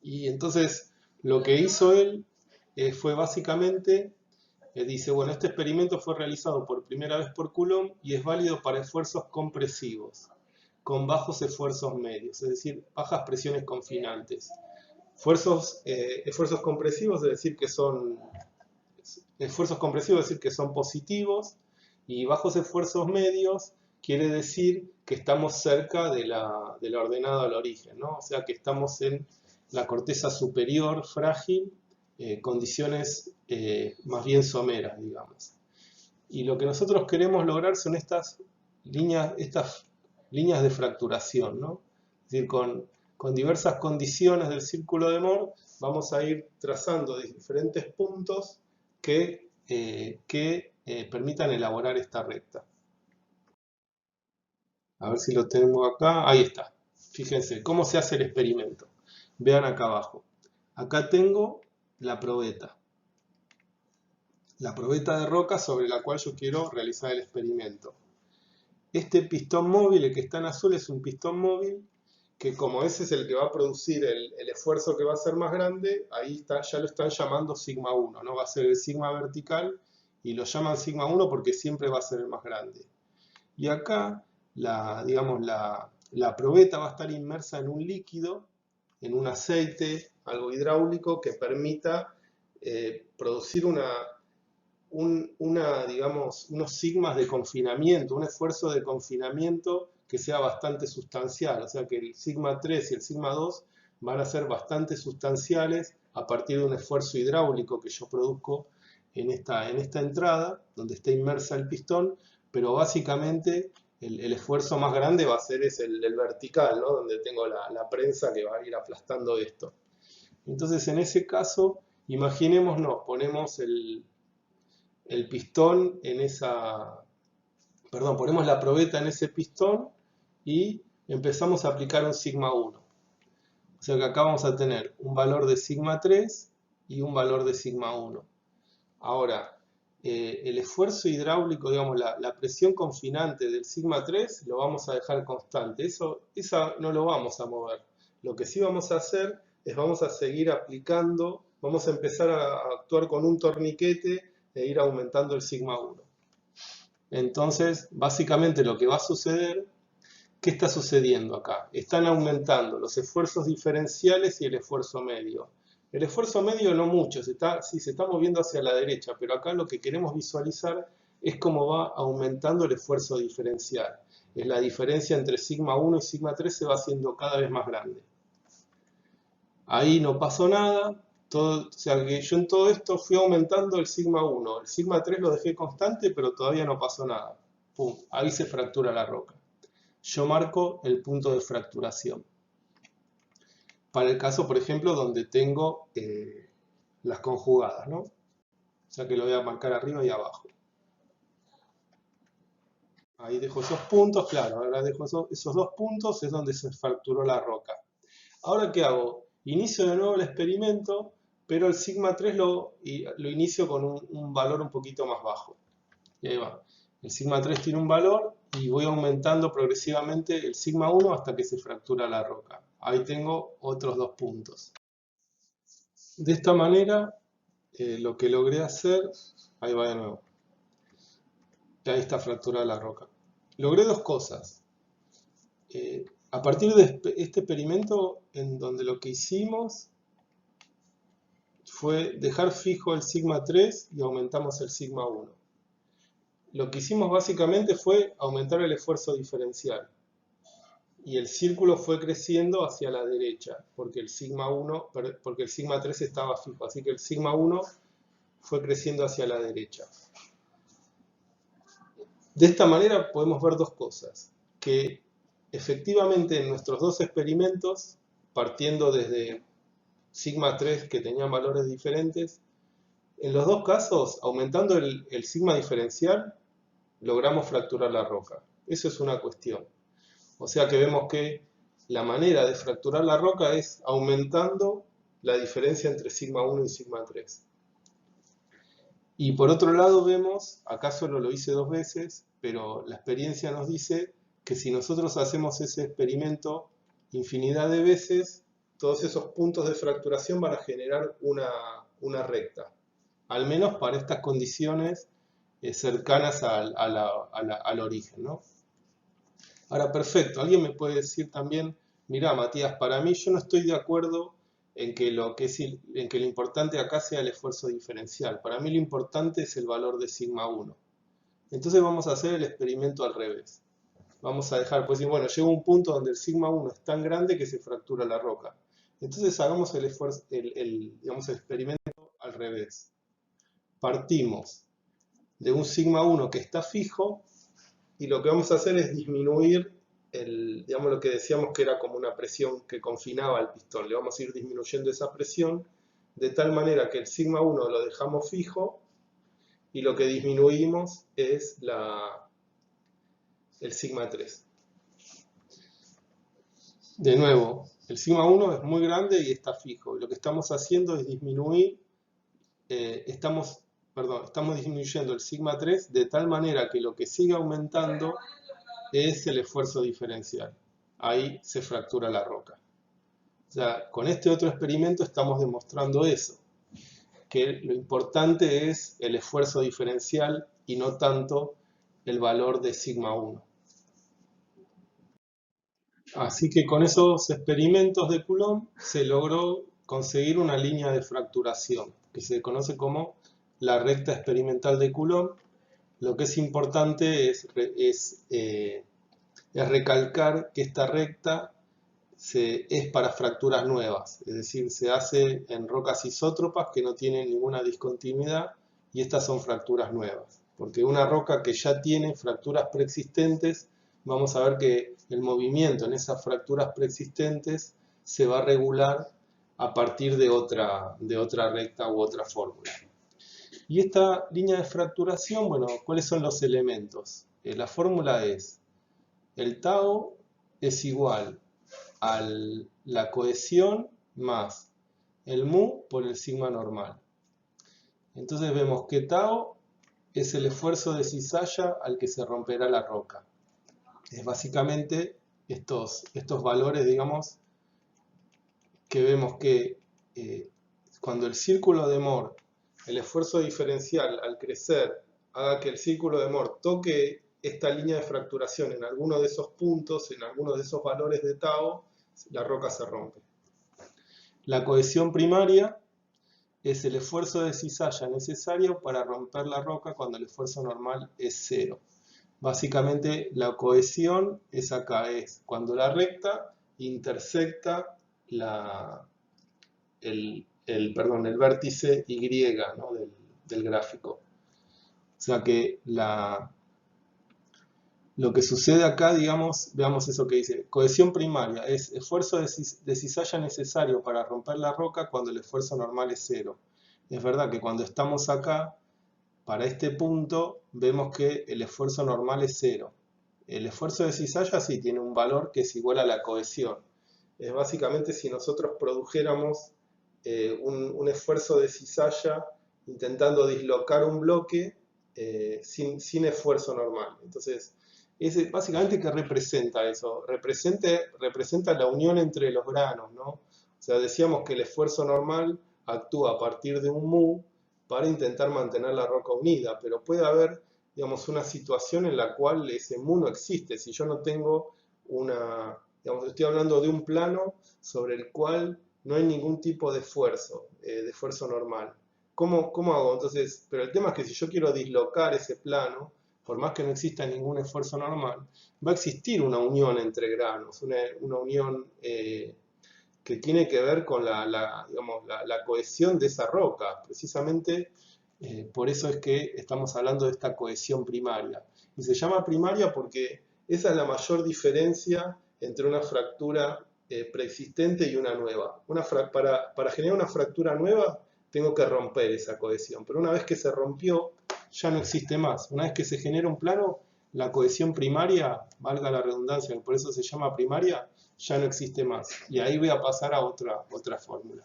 Y entonces lo que hizo él fue básicamente, dice, bueno, este experimento fue realizado por primera vez por Coulomb y es válido para esfuerzos compresivos, con bajos esfuerzos medios, es decir, bajas presiones confinantes. Esfuerzos compresivos, es decir, que son positivos, y bajos esfuerzos medios quiere decir que estamos cerca de la ordenada al origen, ¿no? O sea, que estamos en la corteza superior frágil, condiciones más bien someras, digamos. Y lo que nosotros queremos lograr son estas líneas de fracturación, ¿no? Es decir, con diversas condiciones del círculo de Moore vamos a ir trazando diferentes puntos que permitan elaborar esta recta. A ver si lo tengo acá. Ahí está. Fíjense, ¿cómo se hace el experimento? Vean acá abajo. Acá tengo la probeta. La probeta de roca sobre la cual yo quiero realizar el experimento. Este pistón móvil, el que está en azul, es un pistón móvil que, como ese es el que va a producir el esfuerzo que va a ser más grande, ahí está, ya lo están llamando sigma 1, ¿no? Va a ser el sigma vertical y lo llaman sigma 1 porque siempre va a ser el más grande. Y acá, digamos, la probeta va a estar inmersa en un líquido, en un aceite, algo hidráulico, que permita producir digamos, unos sigmas de confinamiento, un esfuerzo de confinamiento que sea bastante sustancial. O sea que el sigma 3 y el sigma 2 van a ser bastante sustanciales a partir de un esfuerzo hidráulico que yo produzco en esta entrada, donde está inmersa el pistón, pero básicamente el esfuerzo más grande va a ser el vertical, ¿no? Donde tengo la prensa que va a ir aplastando esto. Entonces, en ese caso, imaginémonos, ponemos el pistón en ponemos la probeta en ese pistón y empezamos a aplicar un sigma 1. O sea que acá vamos a tener un valor de sigma 3 y un valor de sigma 1. Ahora, el esfuerzo hidráulico, digamos, la presión confinante del sigma 3 lo vamos a dejar constante. Eso no lo vamos a mover. Lo que sí vamos a hacer es vamos a seguir aplicando, vamos a empezar a actuar con un torniquete e ir aumentando el sigma 1. Entonces, básicamente lo que va a suceder, ¿qué está sucediendo acá? Están aumentando los esfuerzos diferenciales y el esfuerzo medio. El esfuerzo medio no mucho, sí, se está moviendo hacia la derecha, pero acá lo que queremos visualizar es cómo va aumentando el esfuerzo diferencial. Es la diferencia entre sigma 1 y sigma 3 se va haciendo cada vez más grande. Ahí no pasó nada, o sea que yo en todo esto fui aumentando el sigma 1. El sigma 3 lo dejé constante, pero todavía no pasó nada. Pum, ahí se fractura la roca. Yo marco el punto de fracturación. Para el caso, por ejemplo, donde tengo las conjugadas, ¿no? O sea que lo voy a marcar arriba y abajo. Ahí dejo esos puntos, claro, ahora dejo esos dos puntos, es donde se fracturó la roca. Ahora, ¿qué hago? Inicio de nuevo el experimento, pero el sigma 3 lo inicio con un valor un poquito más bajo. Y ahí va. El sigma 3 tiene un valor y voy aumentando progresivamente el sigma 1 hasta que se fractura la roca. Ahí tengo otros dos puntos. De esta manera, lo que logré hacer, ahí va de nuevo. Ahí está fracturada la roca. Logré dos cosas. A partir de este experimento, en donde lo que hicimos fue dejar fijo el sigma 3 y aumentamos el sigma 1. Lo que hicimos básicamente fue aumentar el esfuerzo diferencial. Y el círculo fue creciendo hacia la derecha, porque el sigma 3 estaba fijo. Así que el sigma 1 fue creciendo hacia la derecha. De esta manera podemos ver dos cosas. Que efectivamente en nuestros dos experimentos, partiendo desde sigma 3 que tenían valores diferentes, en los dos casos, aumentando el sigma diferencial, logramos fracturar la roca. Eso es una cuestión. O sea que vemos que la manera de fracturar la roca es aumentando la diferencia entre sigma 1 y sigma 3. Y por otro lado vemos, acá solo lo hice dos veces, pero la experiencia nos dice que si nosotros hacemos ese experimento infinidad de veces, todos esos puntos de fracturación van a generar una recta. Al menos para estas condiciones cercanas al origen, ¿no? Ahora, perfecto, alguien me puede decir también, mirá, Matías, para mí yo no estoy de acuerdo en que lo importante acá sea el esfuerzo diferencial. Para mí lo importante es el valor de sigma 1. Entonces vamos a hacer el experimento al revés. Vamos a dejar, pues bueno, llega un punto donde el sigma 1 es tan grande que se fractura la roca. Entonces hagamos digamos, el experimento al revés. Partimos de un sigma 1 que está fijo, y lo que vamos a hacer es disminuir digamos, lo que decíamos que era como una presión que confinaba al pistón. Le vamos a ir disminuyendo esa presión de tal manera que el sigma 1 lo dejamos fijo y lo que disminuimos es el sigma 3. De nuevo, el sigma 1 es muy grande y está fijo. Y lo que estamos haciendo es disminuir, estamos disminuyendo el sigma 3 de tal manera que lo que sigue aumentando es el esfuerzo diferencial. Ahí se fractura la roca. O sea, con este otro experimento estamos demostrando eso, que lo importante es el esfuerzo diferencial y no tanto el valor de sigma 1. Así que con esos experimentos de Coulomb se logró conseguir una línea de fracturación, que se conoce como la recta experimental de Coulomb. Lo que es importante es recalcar que esta recta es para fracturas nuevas, es decir, se hace en rocas isótropas que no tienen ninguna discontinuidad y estas son fracturas nuevas. Porque una roca que ya tiene fracturas preexistentes, vamos a ver que el movimiento en esas fracturas preexistentes se va a regular a partir de otra recta u otra fórmula. Y esta línea de fracturación, bueno, ¿cuáles son los elementos? La fórmula es, el tau es igual a la cohesión más el mu por el sigma normal. Entonces vemos que tau es el esfuerzo de cizalla al que se romperá la roca. Es básicamente estos valores, digamos, que vemos que cuando el círculo de Moore, el esfuerzo diferencial al crecer, haga que el círculo de Moore toque esta línea de fracturación en alguno de esos puntos, en alguno de esos valores de tau, la roca se rompe. La cohesión primaria es el esfuerzo de cizalla necesario para romper la roca cuando el esfuerzo normal es 0. Básicamente la cohesión es acá, es cuando la recta intersecta el vértice Y, ¿no? del gráfico. O sea que lo que sucede acá, digamos, veamos eso que dice, cohesión primaria es esfuerzo de cizalla necesario para romper la roca cuando el esfuerzo normal es 0. Es verdad que cuando estamos acá, para este punto, vemos que el esfuerzo normal es 0. El esfuerzo de cizalla sí tiene un valor que es igual a la cohesión. Es básicamente si nosotros produjéramos un esfuerzo de cizalla intentando dislocar un bloque sin esfuerzo normal. Entonces, básicamente, ¿qué representa eso? Representa la unión entre los granos, ¿no? O sea, decíamos que el esfuerzo normal actúa a partir de un mu para intentar mantener la roca unida, pero puede haber, digamos, una situación en la cual ese mu no existe. Si yo no tengo digamos, estoy hablando de un plano sobre el cual no hay ningún tipo de esfuerzo normal. ¿Cómo hago? Entonces, pero el tema es que si yo quiero dislocar ese plano, por más que no exista ningún esfuerzo normal, va a existir una unión entre granos, una unión que tiene que ver con la cohesión de esa roca. Precisamente por eso es que estamos hablando de esta cohesión primaria. Y se llama primaria porque esa es la mayor diferencia entre una fractura preexistente y una nueva. Para generar una fractura nueva tengo que romper esa cohesión, pero una vez que se rompió ya no existe más. Una vez que se genera un plano, la cohesión primaria, valga la redundancia, por eso se llama primaria, ya no existe más. Y ahí voy a pasar a otra fórmula.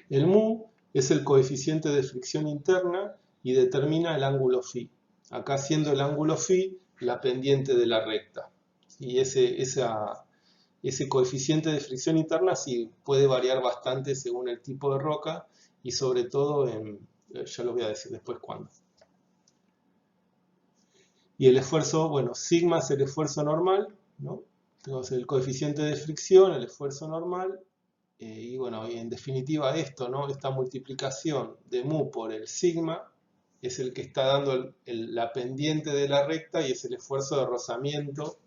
El mu es el coeficiente de fricción interna y determina el ángulo phi. Acá siendo el ángulo phi la pendiente de la recta. Y ese coeficiente de fricción interna sí puede variar bastante según el tipo de roca y sobre todo ya lo voy a decir después cuándo. Y el esfuerzo, bueno, sigma es el esfuerzo normal, ¿no? Tenemos el coeficiente de fricción, el esfuerzo normal, y bueno, y en definitiva esto, ¿no? Esta multiplicación de mu por el sigma es el que está dando la pendiente de la recta y es el esfuerzo de rozamiento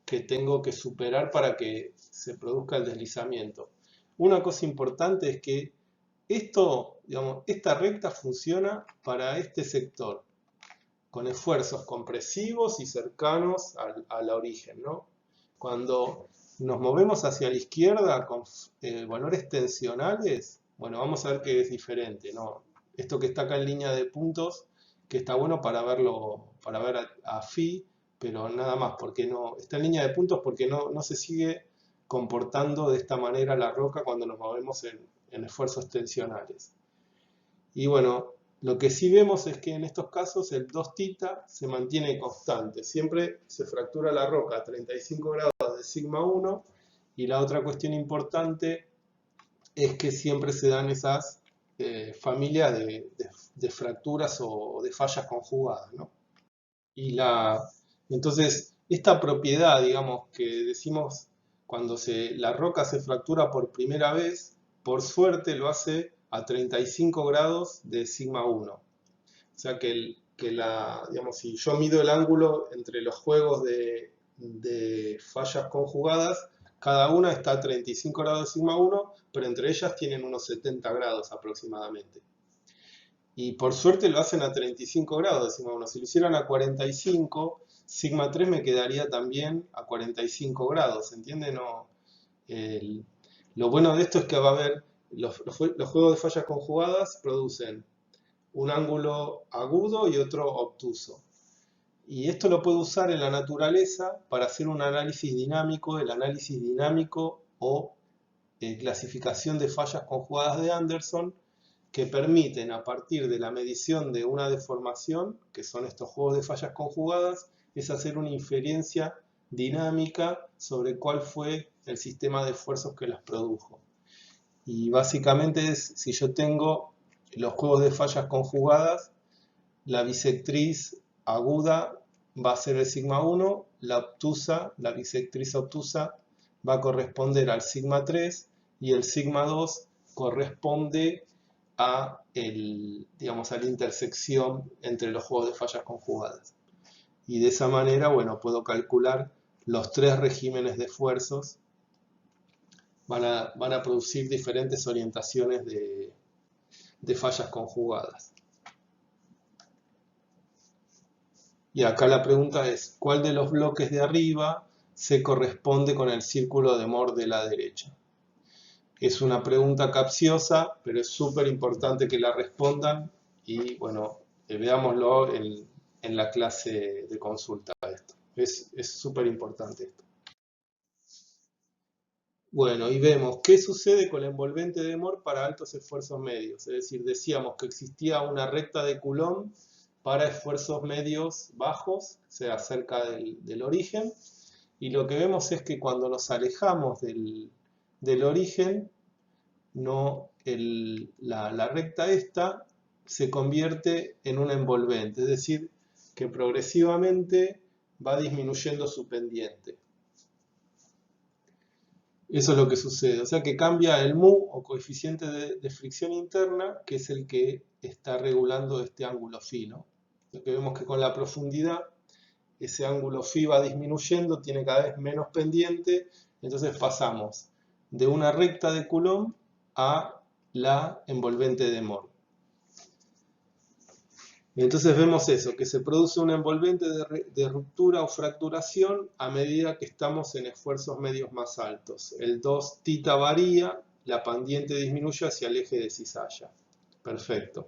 que tengo que superar para que se produzca el deslizamiento. Una cosa importante es que esta recta funciona para este sector. con esfuerzos compresivos y cercanos al origen, ¿no? Cuando nos movemos hacia la izquierda con valores tensionales, bueno, vamos a ver que es diferente, ¿no? Esto que está acá en línea de puntos, que está bueno para verlo, para ver a phi, pero nada más, porque no, está en línea de puntos porque no se sigue comportando de esta manera la roca cuando nos movemos en esfuerzos tensionales. Y bueno, lo que sí vemos es que en estos casos el 2θ se mantiene constante. Siempre se fractura la roca a 35 grados de sigma 1. Y la otra cuestión importante es que siempre se dan esas familias de fracturas o de fallas conjugadas, ¿no? Entonces, esta propiedad, digamos, que decimos cuando la roca se fractura por primera vez, por suerte lo hace a 35 grados de sigma 1. O sea digamos, si yo mido el ángulo entre los juegos de fallas conjugadas, cada una está a 35 grados de sigma 1, pero entre ellas tienen unos 70 grados aproximadamente. Y por suerte lo hacen a 35 grados de sigma 1. Si lo hicieran a 45, sigma 3 me quedaría también a 45 grados. ¿Se entiende? No, lo bueno de esto es que va a haber, los juegos de fallas conjugadas producen un ángulo agudo y otro obtuso. Y esto lo puedo usar en la naturaleza para hacer un análisis dinámico, el análisis dinámico o clasificación de fallas conjugadas de Anderson, que permiten a partir de la medición de una deformación, que son estos juegos de fallas conjugadas, es hacer una inferencia dinámica sobre cuál fue el sistema de esfuerzos que las produjo. Y básicamente es, si yo tengo los juegos de fallas conjugadas, la bisectriz aguda va a ser el sigma 1, la bisectriz obtusa va a corresponder al sigma 3 y el sigma 2 corresponde digamos, a la intersección entre los juegos de fallas conjugadas. Y de esa manera, bueno, puedo calcular los tres regímenes de esfuerzos. Van a producir diferentes orientaciones de fallas conjugadas. Y acá la pregunta es, ¿cuál de los bloques de arriba se corresponde con el círculo de Moore de la derecha? Es una pregunta capciosa, pero es súper importante que la respondan y bueno, veámoslo en la clase de consulta esto. Es súper importante esto. Bueno, y vemos qué sucede con la envolvente de Moore para altos esfuerzos medios. Es decir, decíamos que existía una recta de Coulomb para esfuerzos medios bajos, o sea, cerca del origen. Y lo que vemos es que cuando nos alejamos del origen, la recta esta se convierte en una envolvente, es decir, que progresivamente va disminuyendo su pendiente. Eso es lo que sucede, o sea que cambia el mu o coeficiente de fricción interna, que es el que está regulando este ángulo phi, ¿no? Lo que vemos que con la profundidad ese ángulo phi va disminuyendo, tiene cada vez menos pendiente, entonces pasamos de una recta de Coulomb a la envolvente de Moore. Y entonces vemos eso, que se produce una envolvente de ruptura o fracturación a medida que estamos en esfuerzos medios más altos. El 2θ varía, la pendiente disminuye hacia el eje de cizalla. Perfecto.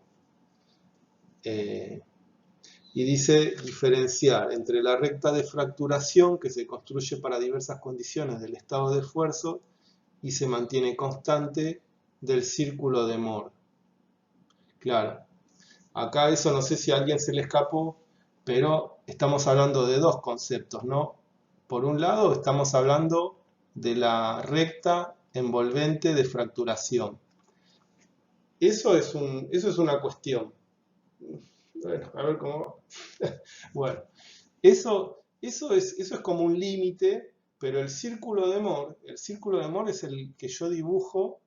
Y dice diferenciar entre la recta de fracturación que se construye para diversas condiciones del estado de esfuerzo y se mantiene constante del círculo de Moore. Claro. Acá eso no sé si a alguien se le escapó, pero estamos hablando de dos conceptos, ¿no? Por un lado estamos hablando de la recta envolvente de fracturación. Eso es una cuestión. Bueno, a ver cómo va. Bueno, eso es como un límite, pero el círculo de Moore es el que yo dibujo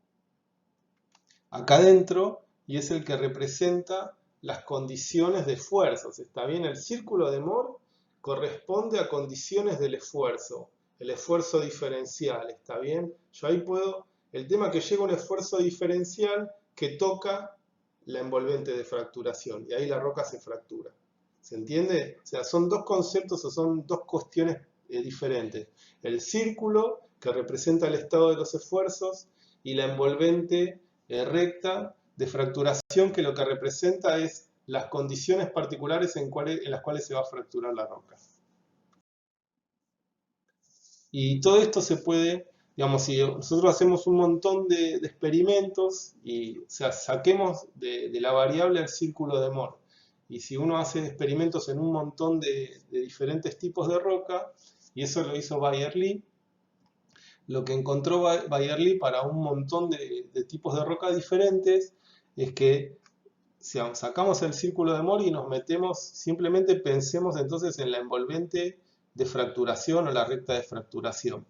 acá adentro y es el que representa las condiciones de esfuerzos. ¿Está bien? El círculo de Moore corresponde a condiciones del esfuerzo, el esfuerzo diferencial. ¿Está bien? Yo ahí puedo, el tema que llega a un esfuerzo diferencial que toca la envolvente de fracturación y ahí la roca se fractura. ¿Se entiende? O sea, son dos conceptos o son dos cuestiones diferentes. El círculo, que representa el estado de los esfuerzos, y la envolvente recta de fracturación, que lo que representa es las condiciones particulares en las cuales se va a fracturar la roca. Y todo esto se puede, digamos, si nosotros hacemos un montón de experimentos y, o sea, saquemos de la variable el círculo de Moore. Y si uno hace experimentos en un montón de diferentes tipos de roca, y eso lo hizo Bayer-Lee, lo que encontró Bayer-Lee para un montón de tipos de roca diferentes es que si sacamos el círculo de Moore y nos metemos, simplemente pensemos entonces en la envolvente de fracturación o la recta de fracturación.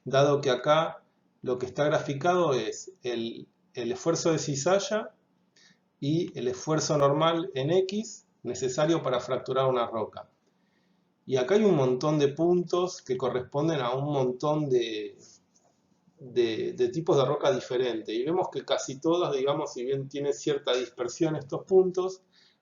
Dado que acá lo que está graficado es el esfuerzo de cizalla y el esfuerzo normal en X necesario para fracturar una roca. Y acá hay un montón de puntos que corresponden a un montón de tipos de roca diferentes. Y vemos que casi todas, digamos, si bien tienen cierta dispersión estos puntos,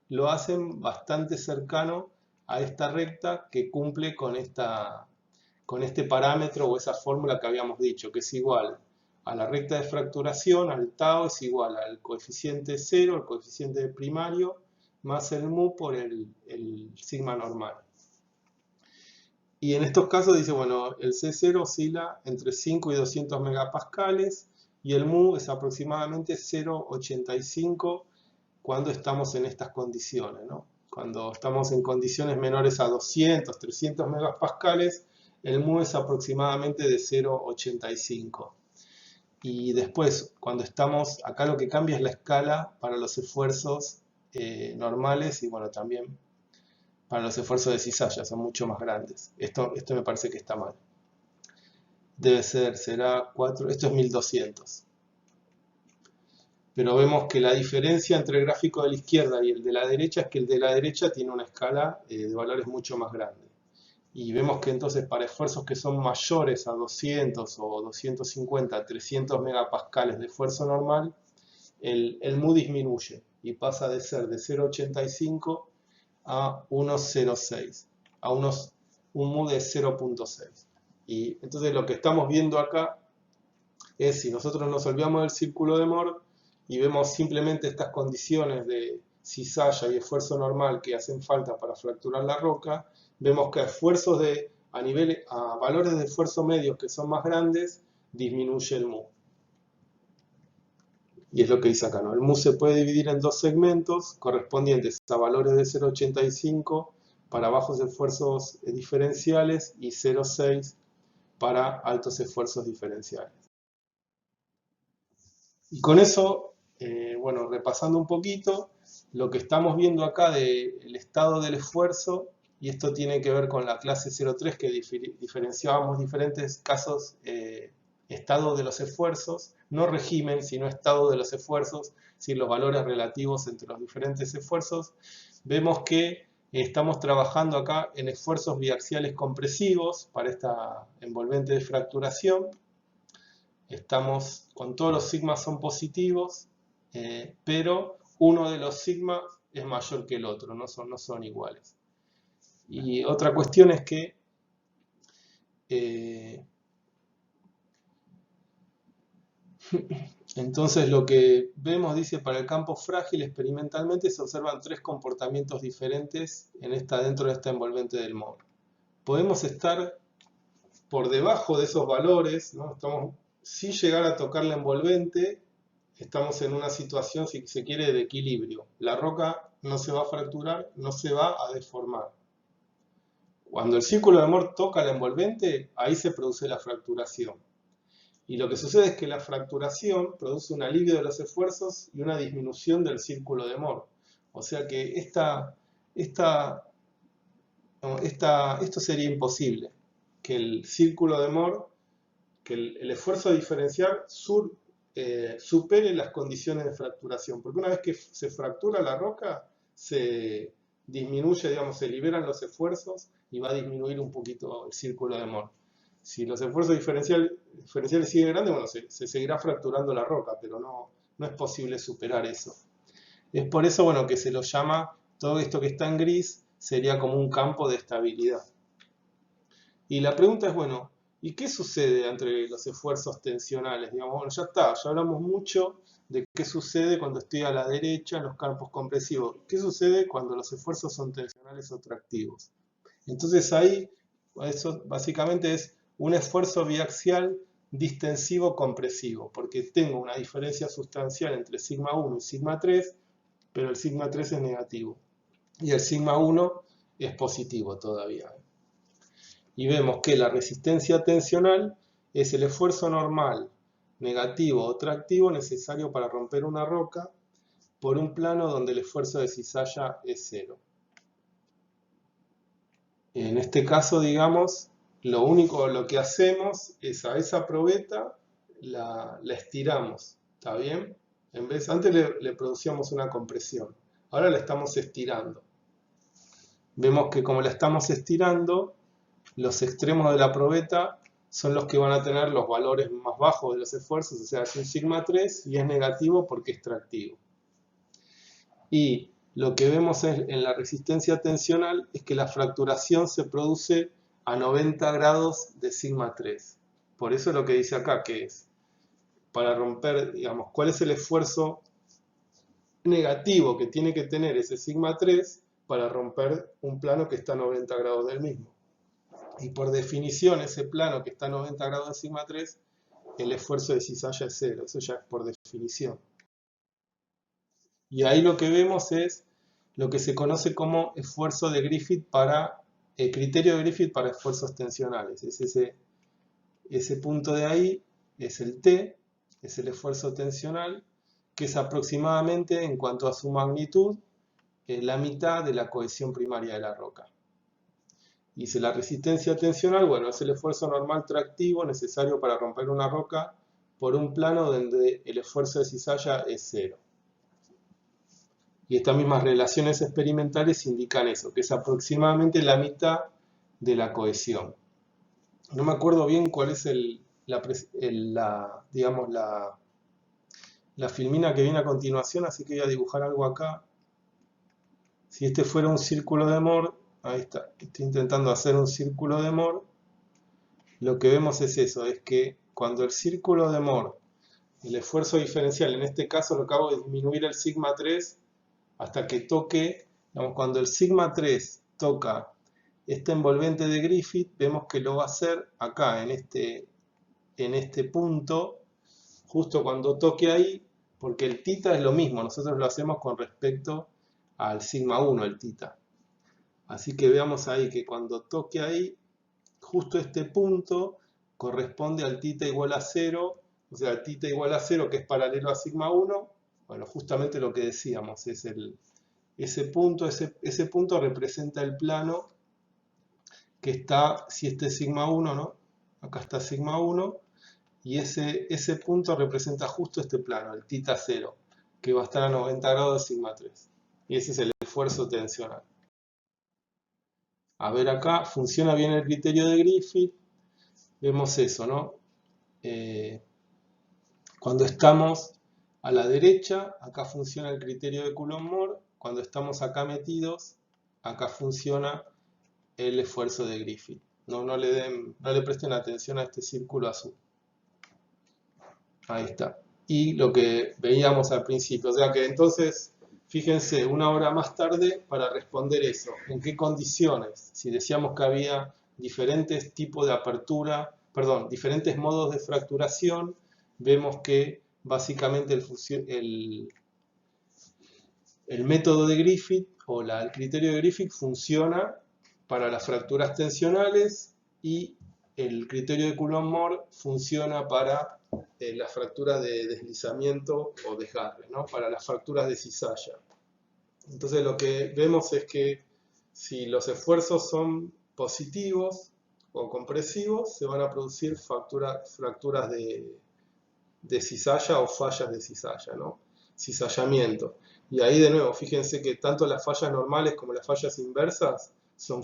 lo hacen bastante cercano a esta recta que cumple con este parámetro o esa fórmula que habíamos dicho, que es igual a la recta de fracturación, al tau, es igual al coeficiente 0, el coeficiente primario, más el mu por el sigma normal. Y en estos casos dice, bueno, el C0 oscila entre 5 y 200 megapascales y el mu es aproximadamente 0,85 cuando estamos en estas condiciones, ¿no? Cuando estamos en condiciones menores a 200, 300 megapascales, el mu es aproximadamente de 0,85. Y después, cuando estamos, acá lo que cambia es la escala para los esfuerzos normales y bueno, también para los esfuerzos de cizalla, son mucho más grandes. Esto me parece que está mal. Será 4, esto es 1200. Pero vemos que la diferencia entre el gráfico de la izquierda y el de la derecha es que el de la derecha tiene una escala de valores mucho más grande. Y vemos que entonces para esfuerzos que son mayores a 200 o 250, 300 megapascales de esfuerzo normal, el mu disminuye y pasa de ser de 0,85 a 1,06, a un mu de 0,6. Y entonces lo que estamos viendo acá es, si nosotros nos olvidamos del círculo de Moore y vemos simplemente estas condiciones de cizalla y esfuerzo normal que hacen falta para fracturar la roca, vemos que a valores de esfuerzo medios que son más grandes, disminuye el mu. Y es lo que dice acá, ¿no? El mu se puede dividir en dos segmentos correspondientes a valores de 0,85 para bajos esfuerzos diferenciales y 0,6 para altos esfuerzos diferenciales. Y con eso, bueno, repasando un poquito, lo que estamos viendo acá del estado del esfuerzo, y esto tiene que ver con la clase 03 que diferenciábamos diferentes casos, estado de los esfuerzos, no régimen, sino estado de los esfuerzos, si los valores relativos entre los diferentes esfuerzos. Vemos que estamos trabajando acá en esfuerzos biaxiales compresivos para esta envolvente de fracturación. Estamos con todos los sigmas son positivos, pero uno de los sigmas es mayor que el otro, no son iguales. Y otra cuestión es que entonces lo que vemos, dice, para el campo frágil experimentalmente se observan tres comportamientos diferentes dentro de esta envolvente del Moore. Podemos estar por debajo de esos valores, ¿no? Estamos sin llegar a tocar la envolvente, estamos en una situación, si se quiere, de equilibrio. La roca no se va a fracturar, no se va a deformar. Cuando el círculo de Moore toca la envolvente, ahí se produce la fracturación. Y lo que sucede es que la fracturación produce un alivio de los esfuerzos y una disminución del círculo de Moore. O sea que esto sería imposible, que el círculo de Moore, que el esfuerzo diferencial supere las condiciones de fracturación. Porque una vez que se fractura la roca, se disminuye, digamos, se liberan los esfuerzos y va a disminuir un poquito el círculo de Moore. Si los esfuerzos diferenciales siguen grandes, bueno, se seguirá fracturando la roca, pero no es posible superar eso. Es por eso, bueno, que se lo llama, todo esto que está en gris, sería como un campo de estabilidad. Y la pregunta es, bueno, ¿y qué sucede entre los esfuerzos tensionales? Digamos, bueno, ya está, ya hablamos mucho de qué sucede cuando estoy a la derecha en los campos compresivos. ¿Qué sucede cuando los esfuerzos son tensionales o tractivos? Entonces ahí, eso básicamente es un esfuerzo biaxial distensivo compresivo, porque tengo una diferencia sustancial entre sigma 1 y sigma 3, pero el sigma 3 es negativo y el sigma 1 es positivo todavía. Y vemos que la resistencia tensional es el esfuerzo normal negativo o tractivo necesario para romper una roca por un plano donde el esfuerzo de cizalla es cero. En este caso, digamos, lo que hacemos es a esa probeta la estiramos, ¿está bien? Antes le producíamos una compresión, ahora la estamos estirando. Vemos que como la estamos estirando, los extremos de la probeta son los que van a tener los valores más bajos de los esfuerzos, o sea, es un sigma 3 y es negativo porque es tractivo. Y lo que vemos en la resistencia tensional es que la fracturación se produce a 90 grados de sigma 3. Por eso es lo que dice acá, que es para romper, digamos, cuál es el esfuerzo negativo que tiene que tener ese sigma 3 para romper un plano que está a 90 grados del mismo. Y por definición, ese plano que está a 90 grados de sigma 3, el esfuerzo de cizalla es cero, eso ya es por definición. Y ahí lo que vemos es lo que se conoce como esfuerzo de Griffith criterio de Griffith para esfuerzos tensionales. Es ese punto de ahí, es el T, es el esfuerzo tensional, que es aproximadamente, en cuanto a su magnitud, la mitad de la cohesión primaria de la roca. Dice la resistencia tensional, bueno, es el esfuerzo normal tractivo necesario para romper una roca por un plano donde el esfuerzo de cizalla es cero. Y estas mismas relaciones experimentales indican eso, que es aproximadamente la mitad de la cohesión. No me acuerdo bien cuál es digamos, la filmina que viene a continuación, así que voy a dibujar algo acá. Si este fuera un círculo de Moore, ahí está, estoy intentando hacer un círculo de Moore, lo que vemos es eso, es que cuando el círculo de Moore, el esfuerzo diferencial, en este caso lo que hago es disminuir el sigma 3 hasta que toque, digamos, cuando el sigma 3 toca este envolvente de Griffith, vemos que lo va a hacer acá, en este punto, justo cuando toque ahí, porque el θ es lo mismo, nosotros lo hacemos con respecto al sigma 1, el θ. Así que veamos ahí que cuando toque ahí, justo este punto corresponde al θ igual a 0, o sea, al θ igual a 0 que es paralelo a sigma 1, bueno, justamente lo que decíamos, es ese punto representa el plano que está, si este es sigma 1, ¿no? Acá está sigma 1, y ese punto representa justo este plano, el θ 0, que va a estar a 90 grados de sigma 3. Y ese es el esfuerzo tensional. A ver acá, funciona bien el criterio de Griffith. Vemos eso, ¿no? Cuando estamos a la derecha, acá funciona el criterio de Coulomb-Moore. Cuando estamos acá metidos, acá funciona el esfuerzo de Griffith. No le presten atención a este círculo azul. Ahí está. Y lo que veíamos al principio. O sea que entonces, fíjense, una hora más tarde para responder eso. ¿En qué condiciones? Si decíamos que había diferentes tipos de apertura, perdón, diferentes modos de fracturación, vemos que básicamente el método de Griffith o el criterio de Griffith funciona para las fracturas tensionales y el criterio de Coulomb-Moore funciona para las fracturas de deslizamiento o desgarre, ¿no? Para las fracturas de cizalla. Entonces lo que vemos es que si los esfuerzos son positivos o compresivos, se van a producir fracturas de cizalla o fallas de cizalla, ¿no? Cizallamiento. Y ahí de nuevo, fíjense que tanto las fallas normales como las fallas inversas son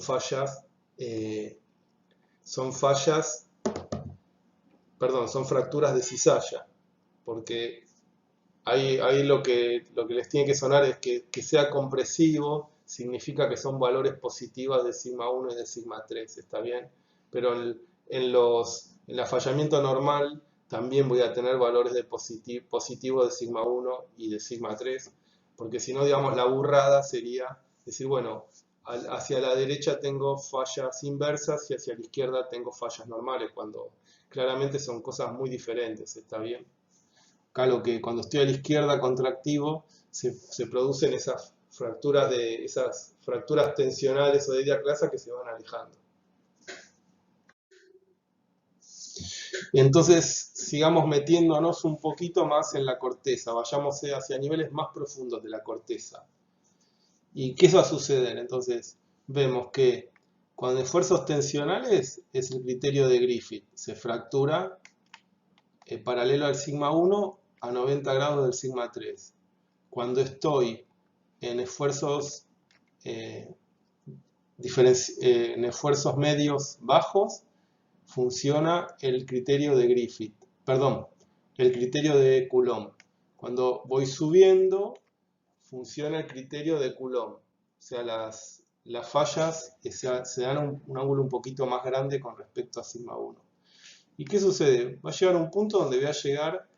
fracturas de cizalla, porque ahí lo que les tiene que sonar es que sea compresivo significa que son valores positivos de sigma 1 y de sigma 3, ¿está bien? Pero en el afallamiento normal también voy a tener valores de positivos de sigma 1 y de sigma 3, porque si no, digamos, la burrada sería decir, bueno, hacia la derecha tengo fallas inversas y hacia la izquierda tengo fallas normales, cuando claramente son cosas muy diferentes, ¿está bien? Acá cuando estoy a la izquierda contractivo, se producen esas fracturas tensionales o de diaclasa que se van alejando. Y entonces sigamos metiéndonos un poquito más en la corteza, vayamos hacia niveles más profundos de la corteza. ¿Y qué va a suceder? Entonces vemos que con esfuerzos tensionales es el criterio de Griffith, se fractura paralelo al sigma 1 a 90 grados del sigma 3. Cuando estoy en esfuerzos, en esfuerzos medios bajos, funciona el criterio de Griffith, perdón, el criterio de Coulomb. Cuando voy subiendo, funciona el criterio de Coulomb. O sea, las fallas se dan un ángulo un poquito más grande con respecto a sigma 1. ¿Y qué sucede? Va a llegar a un punto donde voy a llegar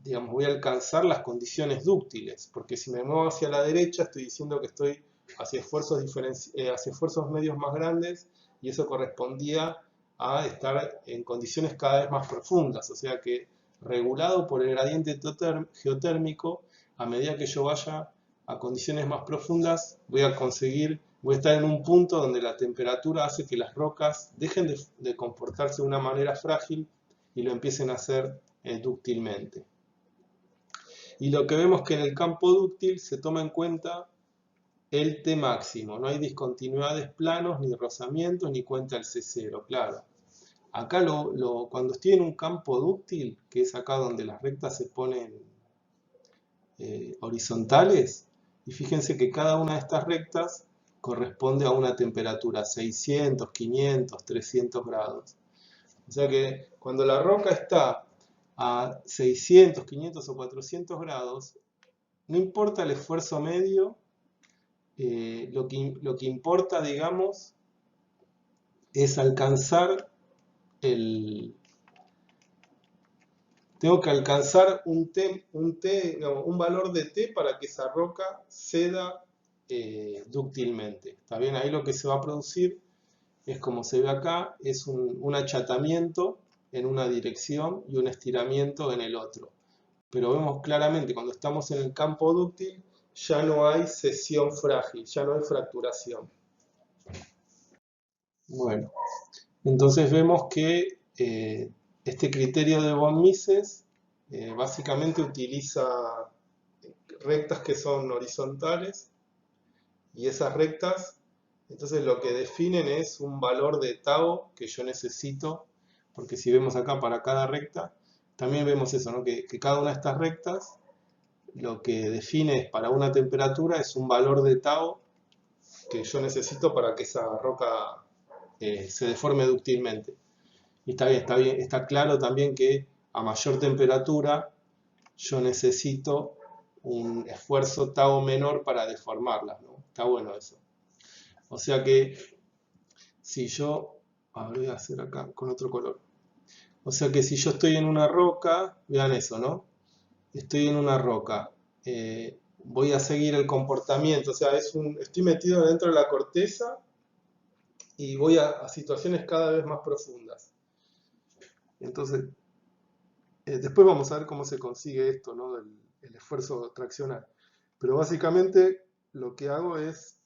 digamos, voy a alcanzar las condiciones dúctiles, porque si me muevo hacia la derecha estoy diciendo que estoy hacia esfuerzos medios más grandes, y eso correspondía a estar en condiciones cada vez más profundas, o sea que regulado por el gradiente geotérmico, a medida que yo vaya a condiciones más profundas, voy a estar en un punto donde la temperatura hace que las rocas dejen de comportarse de una manera frágil y lo empiecen a hacer dúctilmente. Y lo que vemos que en el campo dúctil se toma en cuenta el T máximo, no hay discontinuidades planos, ni rozamientos, ni cuenta el C0, claro. Acá cuando estoy en un campo dúctil, que es acá donde las rectas se ponen horizontales, y fíjense que cada una de estas rectas corresponde a una temperatura 600, 500, 300 grados. O sea que cuando la roca está a 600, 500 o 400 grados, no importa el esfuerzo medio, lo que importa, digamos, es alcanzar tengo que alcanzar un valor de T para que esa roca ceda dúctilmente. ¿Está bien? Ahí lo que se va a producir es, como se ve acá, es un achatamiento en una dirección y un estiramiento en el otro. Pero vemos claramente cuando estamos en el campo dúctil ya no hay cesión frágil, ya no hay fracturación. Bueno, entonces vemos que este criterio de von Mises básicamente utiliza rectas que son horizontales, y esas rectas entonces lo que definen es un valor de tau que yo necesito, porque si vemos acá para cada recta, también vemos eso, ¿no? que cada una de estas rectas lo que define para una temperatura es un valor de tau que yo necesito para que esa roca se deforme dúctilmente. Y está bien, está claro también que a mayor temperatura yo necesito un esfuerzo tau menor para deformarlas, ¿no? Está bueno eso. O sea que si yo, voy a hacer acá con otro color. O sea que si yo estoy en una roca, vean eso, ¿no? Estoy en una roca, voy a seguir el comportamiento, o sea, estoy metido dentro de la corteza y voy a situaciones cada vez más profundas. Entonces, después vamos a ver cómo se consigue esto, ¿no? El esfuerzo traccional. Pero básicamente lo que hago es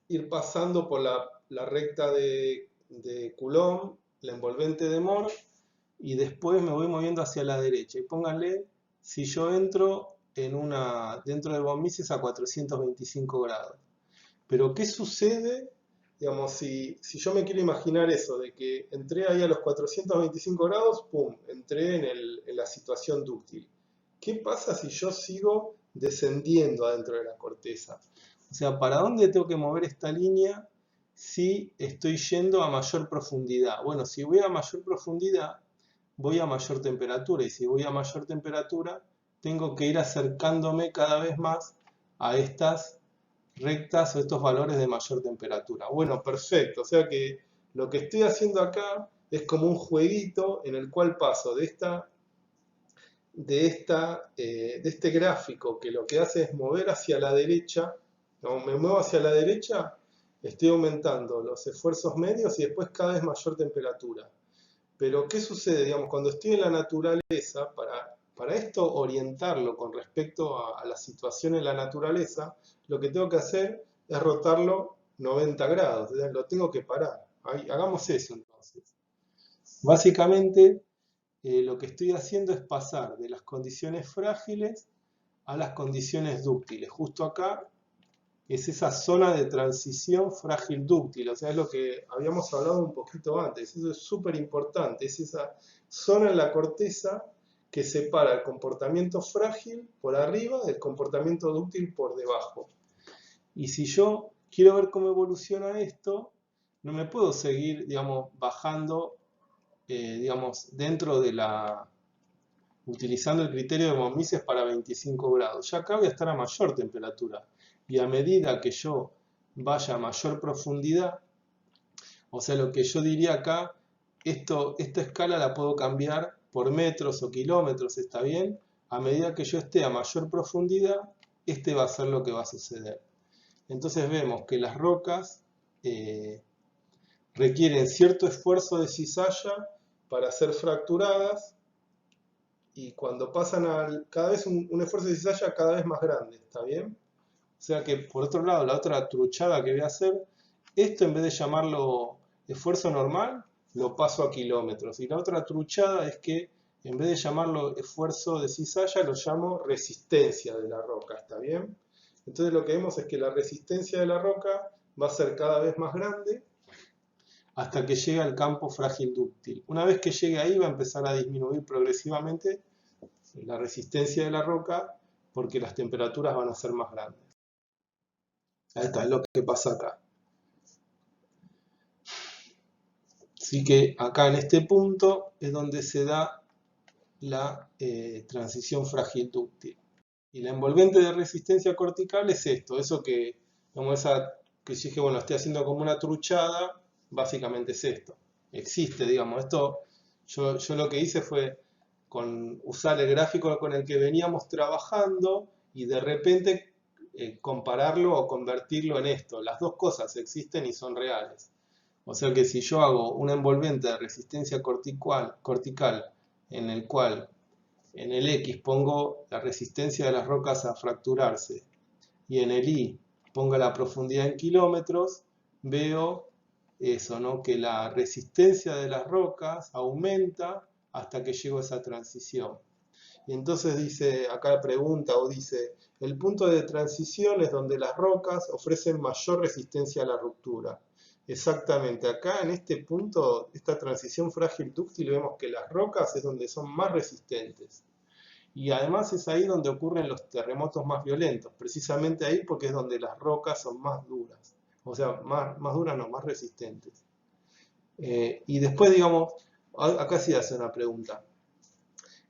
ir pasando por la recta de Coulomb, la envolvente de Moore, y después me voy moviendo hacia la derecha. Y pónganle, si yo entro dentro de von Mises a 425 grados. Pero ¿qué sucede? Digamos, si yo me quiero imaginar eso, de que entré ahí a los 425 grados, ¡pum!, entré en la situación dúctil. ¿Qué pasa si yo sigo descendiendo adentro de la corteza? O sea, ¿para dónde tengo que mover esta línea si estoy yendo a mayor profundidad? Bueno, si voy a mayor profundidad, voy a mayor temperatura, y si voy a mayor temperatura, tengo que ir acercándome cada vez más a estas rectas o estos valores de mayor temperatura. Bueno, perfecto. O sea que lo que estoy haciendo acá es como un jueguito en el cual paso de este gráfico que lo que hace es mover hacia la derecha. ¿No? Me muevo hacia la derecha, estoy aumentando los esfuerzos medios y después cada vez mayor temperatura. Pero ¿qué sucede? Digamos, cuando estoy en la naturaleza, para esto orientarlo con respecto a la situación en la naturaleza, lo que tengo que hacer es rotarlo 90 grados, lo tengo que parar. Ahí, hagamos eso entonces. Básicamente, lo que estoy haciendo es pasar de las condiciones frágiles a las condiciones dúctiles. Justo acá es esa zona de transición frágil-dúctil, o sea, es lo que habíamos hablado un poquito antes, eso es súper importante, es esa zona en la corteza que separa el comportamiento frágil por arriba del comportamiento dúctil por debajo. Y si yo quiero ver cómo evoluciona esto, no me puedo seguir, digamos, bajando, digamos, dentro de utilizando el criterio de von Mises para 25 grados. Ya acá voy a estar a mayor temperatura. Y a medida que yo vaya a mayor profundidad, o sea, lo que yo diría acá, esta escala la puedo cambiar por metros o kilómetros, ¿está bien? A medida que yo esté a mayor profundidad, este va a ser lo que va a suceder. Entonces vemos que las rocas requieren cierto esfuerzo de cizalla para ser fracturadas, y cuando pasan cada vez un esfuerzo de cizalla cada vez más grande, ¿está bien? O sea que, por otro lado, la otra truchada que voy a hacer, esto en vez de llamarlo esfuerzo normal, lo paso a kilómetros. Y la otra truchada es que, en vez de llamarlo esfuerzo de cizalla, lo llamo resistencia de la roca, ¿está bien? Entonces lo que vemos es que la resistencia de la roca va a ser cada vez más grande hasta que llegue al campo frágil dúctil. Una vez que llegue ahí va a empezar a disminuir progresivamente la resistencia de la roca porque las temperaturas van a ser más grandes. Ahí está, es lo que pasa acá. Así que acá en este punto es donde se da la transición frágil dúctil. Y la envolvente de resistencia cortical es esto, eso que, como esa que yo dije, bueno, estoy haciendo como una truchada, básicamente es esto. Existe, digamos, esto, yo lo que hice fue usar el gráfico con el que veníamos trabajando y de repente compararlo o convertirlo en esto. Las dos cosas existen y son reales. O sea que si yo hago una envolvente de resistencia cortical en el cual en el X pongo la resistencia de las rocas a fracturarse y en el Y pongo la profundidad en kilómetros, veo eso, ¿no? Que la resistencia de las rocas aumenta hasta que llego a esa transición. Y entonces dice, acá pregunta o dice, el punto de transición es donde las rocas ofrecen mayor resistencia a la ruptura. Exactamente, acá en este punto, esta transición frágil dúctil, vemos que las rocas es donde son más resistentes. Y además es ahí donde ocurren los terremotos más violentos, precisamente ahí porque es donde las rocas son más duras, o sea, más duras no, más resistentes. Y después, digamos, acá sí hace una pregunta.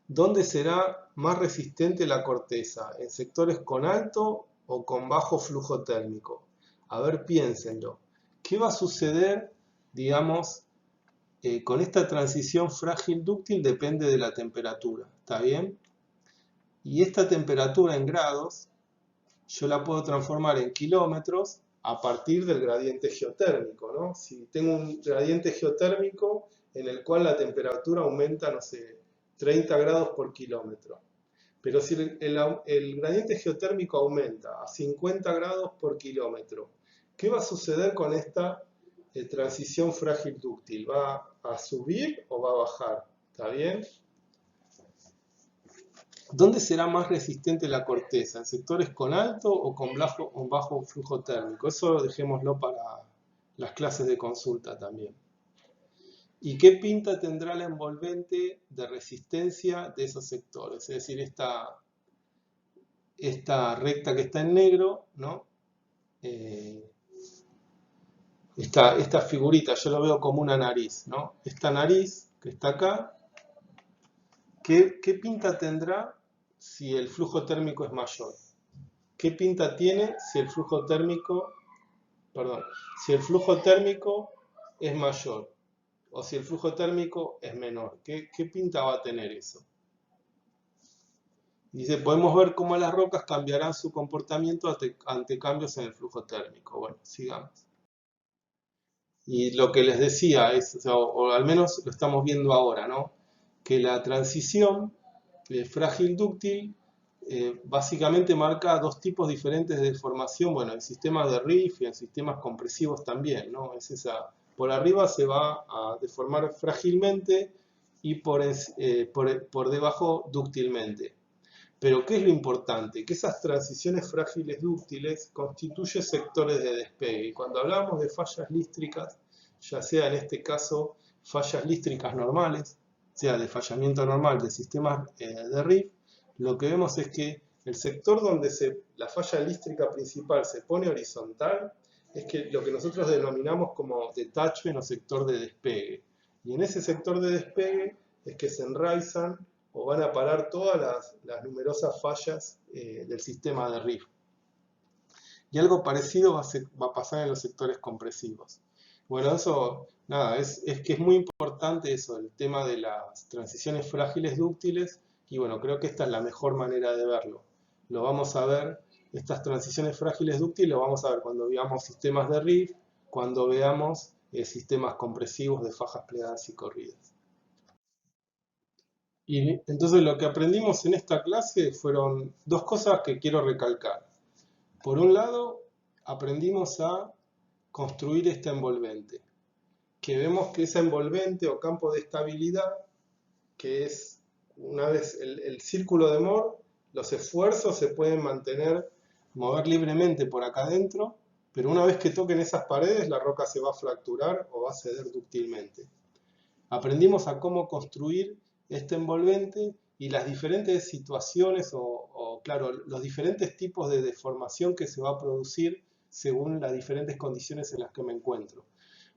¿Dónde será más resistente la corteza? ¿En sectores con alto o con bajo flujo térmico? A ver, piénsenlo. ¿Qué va a suceder, digamos, con esta transición frágil dúctil? Depende de la temperatura, ¿está bien? Y esta temperatura en grados, yo la puedo transformar en kilómetros a partir del gradiente geotérmico, ¿no? Si tengo un gradiente geotérmico en el cual la temperatura aumenta, no sé, 30 grados por kilómetro. Pero si el gradiente geotérmico aumenta a 50 grados por kilómetro, ¿qué va a suceder con esta transición frágil dúctil? ¿Va a subir o va a bajar? ¿Está bien? ¿Dónde será más resistente la corteza? ¿En sectores con alto o con bajo flujo térmico? Eso dejémoslo para las clases de consulta también. ¿Y qué pinta tendrá la envolvente de resistencia de esos sectores? Es decir, esta recta que está en negro, ¿no? Esta figurita, yo lo veo como una nariz, ¿no? Esta nariz que está acá, ¿qué pinta tendrá si el flujo térmico es mayor? qué pinta tiene si el flujo térmico, perdón, si el flujo térmico es mayor o si el flujo térmico es menor. ¿Qué pinta va a tener eso? Dice, podemos ver cómo las rocas cambiarán su comportamiento ante cambios en el flujo térmico. Bueno, sigamos. Y lo que les decía es, o al menos lo estamos viendo ahora, ¿no? Que la transición frágil dúctil básicamente marca dos tipos diferentes de deformación, bueno, en sistemas de Riff y en sistemas compresivos también, ¿no? Es esa, por arriba se va a deformar frágilmente y por debajo dúctilmente. Pero ¿qué es lo importante? Que esas transiciones frágiles dúctiles constituyen sectores de despegue. Y cuando hablamos de fallas lístricas, ya sea en este caso fallas lístricas normales, sea de fallamiento normal de sistemas de Riff, lo que vemos es que el sector donde la falla lístrica principal se pone horizontal es lo que nosotros denominamos como detachment o sector de despegue. Y en ese sector de despegue es que se enraizan o van a parar todas las numerosas fallas del sistema de Riff. Y algo parecido va a pasar en los sectores compresivos. Bueno, eso, nada, es que es muy importante eso, el tema de las transiciones frágiles dúctiles, y bueno, creo que esta es la mejor manera de verlo. Lo vamos a ver, estas transiciones frágiles dúctiles lo vamos a ver cuando veamos sistemas de Riff, cuando veamos sistemas compresivos de fajas plegadas y corridas. Y entonces lo que aprendimos en esta clase fueron dos cosas que quiero recalcar. Por un lado, aprendimos a construir esta envolvente, que vemos que esa envolvente o campo de estabilidad, que es una vez el círculo de Moore, los esfuerzos se pueden mover libremente por acá adentro, pero una vez que toquen esas paredes, la roca se va a fracturar o va a ceder dúctilmente. Aprendimos a cómo construir este envolvente y las diferentes situaciones claro, los diferentes tipos de deformación que se va a producir según las diferentes condiciones en las que me encuentro.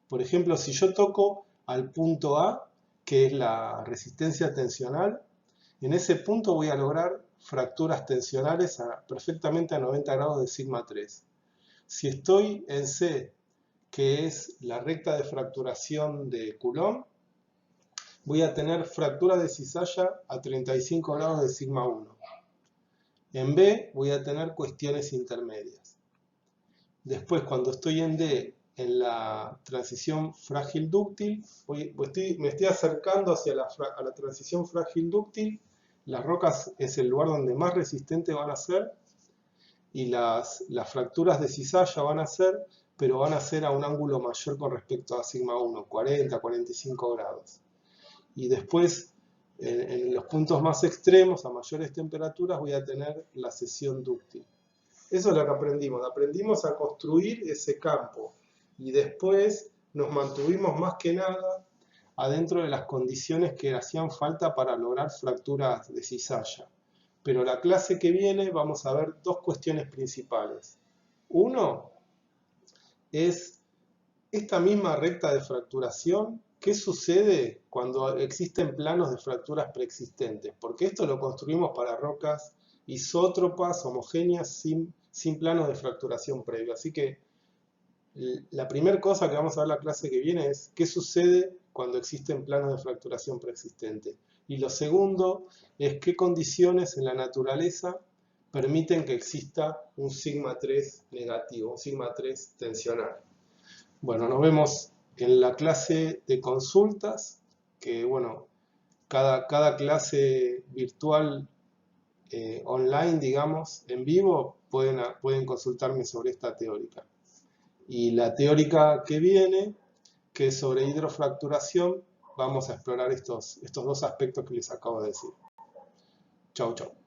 Por ejemplo, si yo toco al punto A, que es la resistencia tensional, en ese punto voy a lograr fracturas tensionales perfectamente a 90 grados de sigma 3. Si estoy en C, que es la recta de fracturación de Coulomb, voy a tener fractura de cizalla a 35 grados de sigma 1. En B voy a tener cuestiones intermedias. Después, cuando estoy en D, en la transición frágil dúctil, me estoy acercando hacia a la transición frágil dúctil. Las rocas es el lugar donde más resistentes van a ser y las fracturas de cizalla van a ser, pero van a ser a un ángulo mayor con respecto a sigma 1, 40, 45 grados. Y después, en los puntos más extremos, a mayores temperaturas, voy a tener la cesión dúctil. Eso es lo que aprendimos. Aprendimos a construir ese campo. Y después nos mantuvimos más que nada adentro de las condiciones que hacían falta para lograr fracturas de cizalla. Pero la clase que viene vamos a ver dos cuestiones principales. Uno es esta misma recta de fracturación. ¿Qué sucede cuando existen planos de fracturas preexistentes? Porque esto lo construimos para rocas isótropas, homogéneas, sin planos de fracturación previo. Así que la primera cosa que vamos a ver la clase que viene es qué sucede cuando existen planos de fracturación preexistente. Y lo segundo es qué condiciones en la naturaleza permiten que exista un sigma 3 negativo, un sigma 3 tensional. Bueno, nos vemos en la clase de consultas, que bueno, cada clase virtual online, digamos, en vivo, pueden consultarme sobre esta teórica. Y la teórica que viene, que es sobre hidrofracturación, vamos a explorar estos dos aspectos que les acabo de decir. Chau, chau.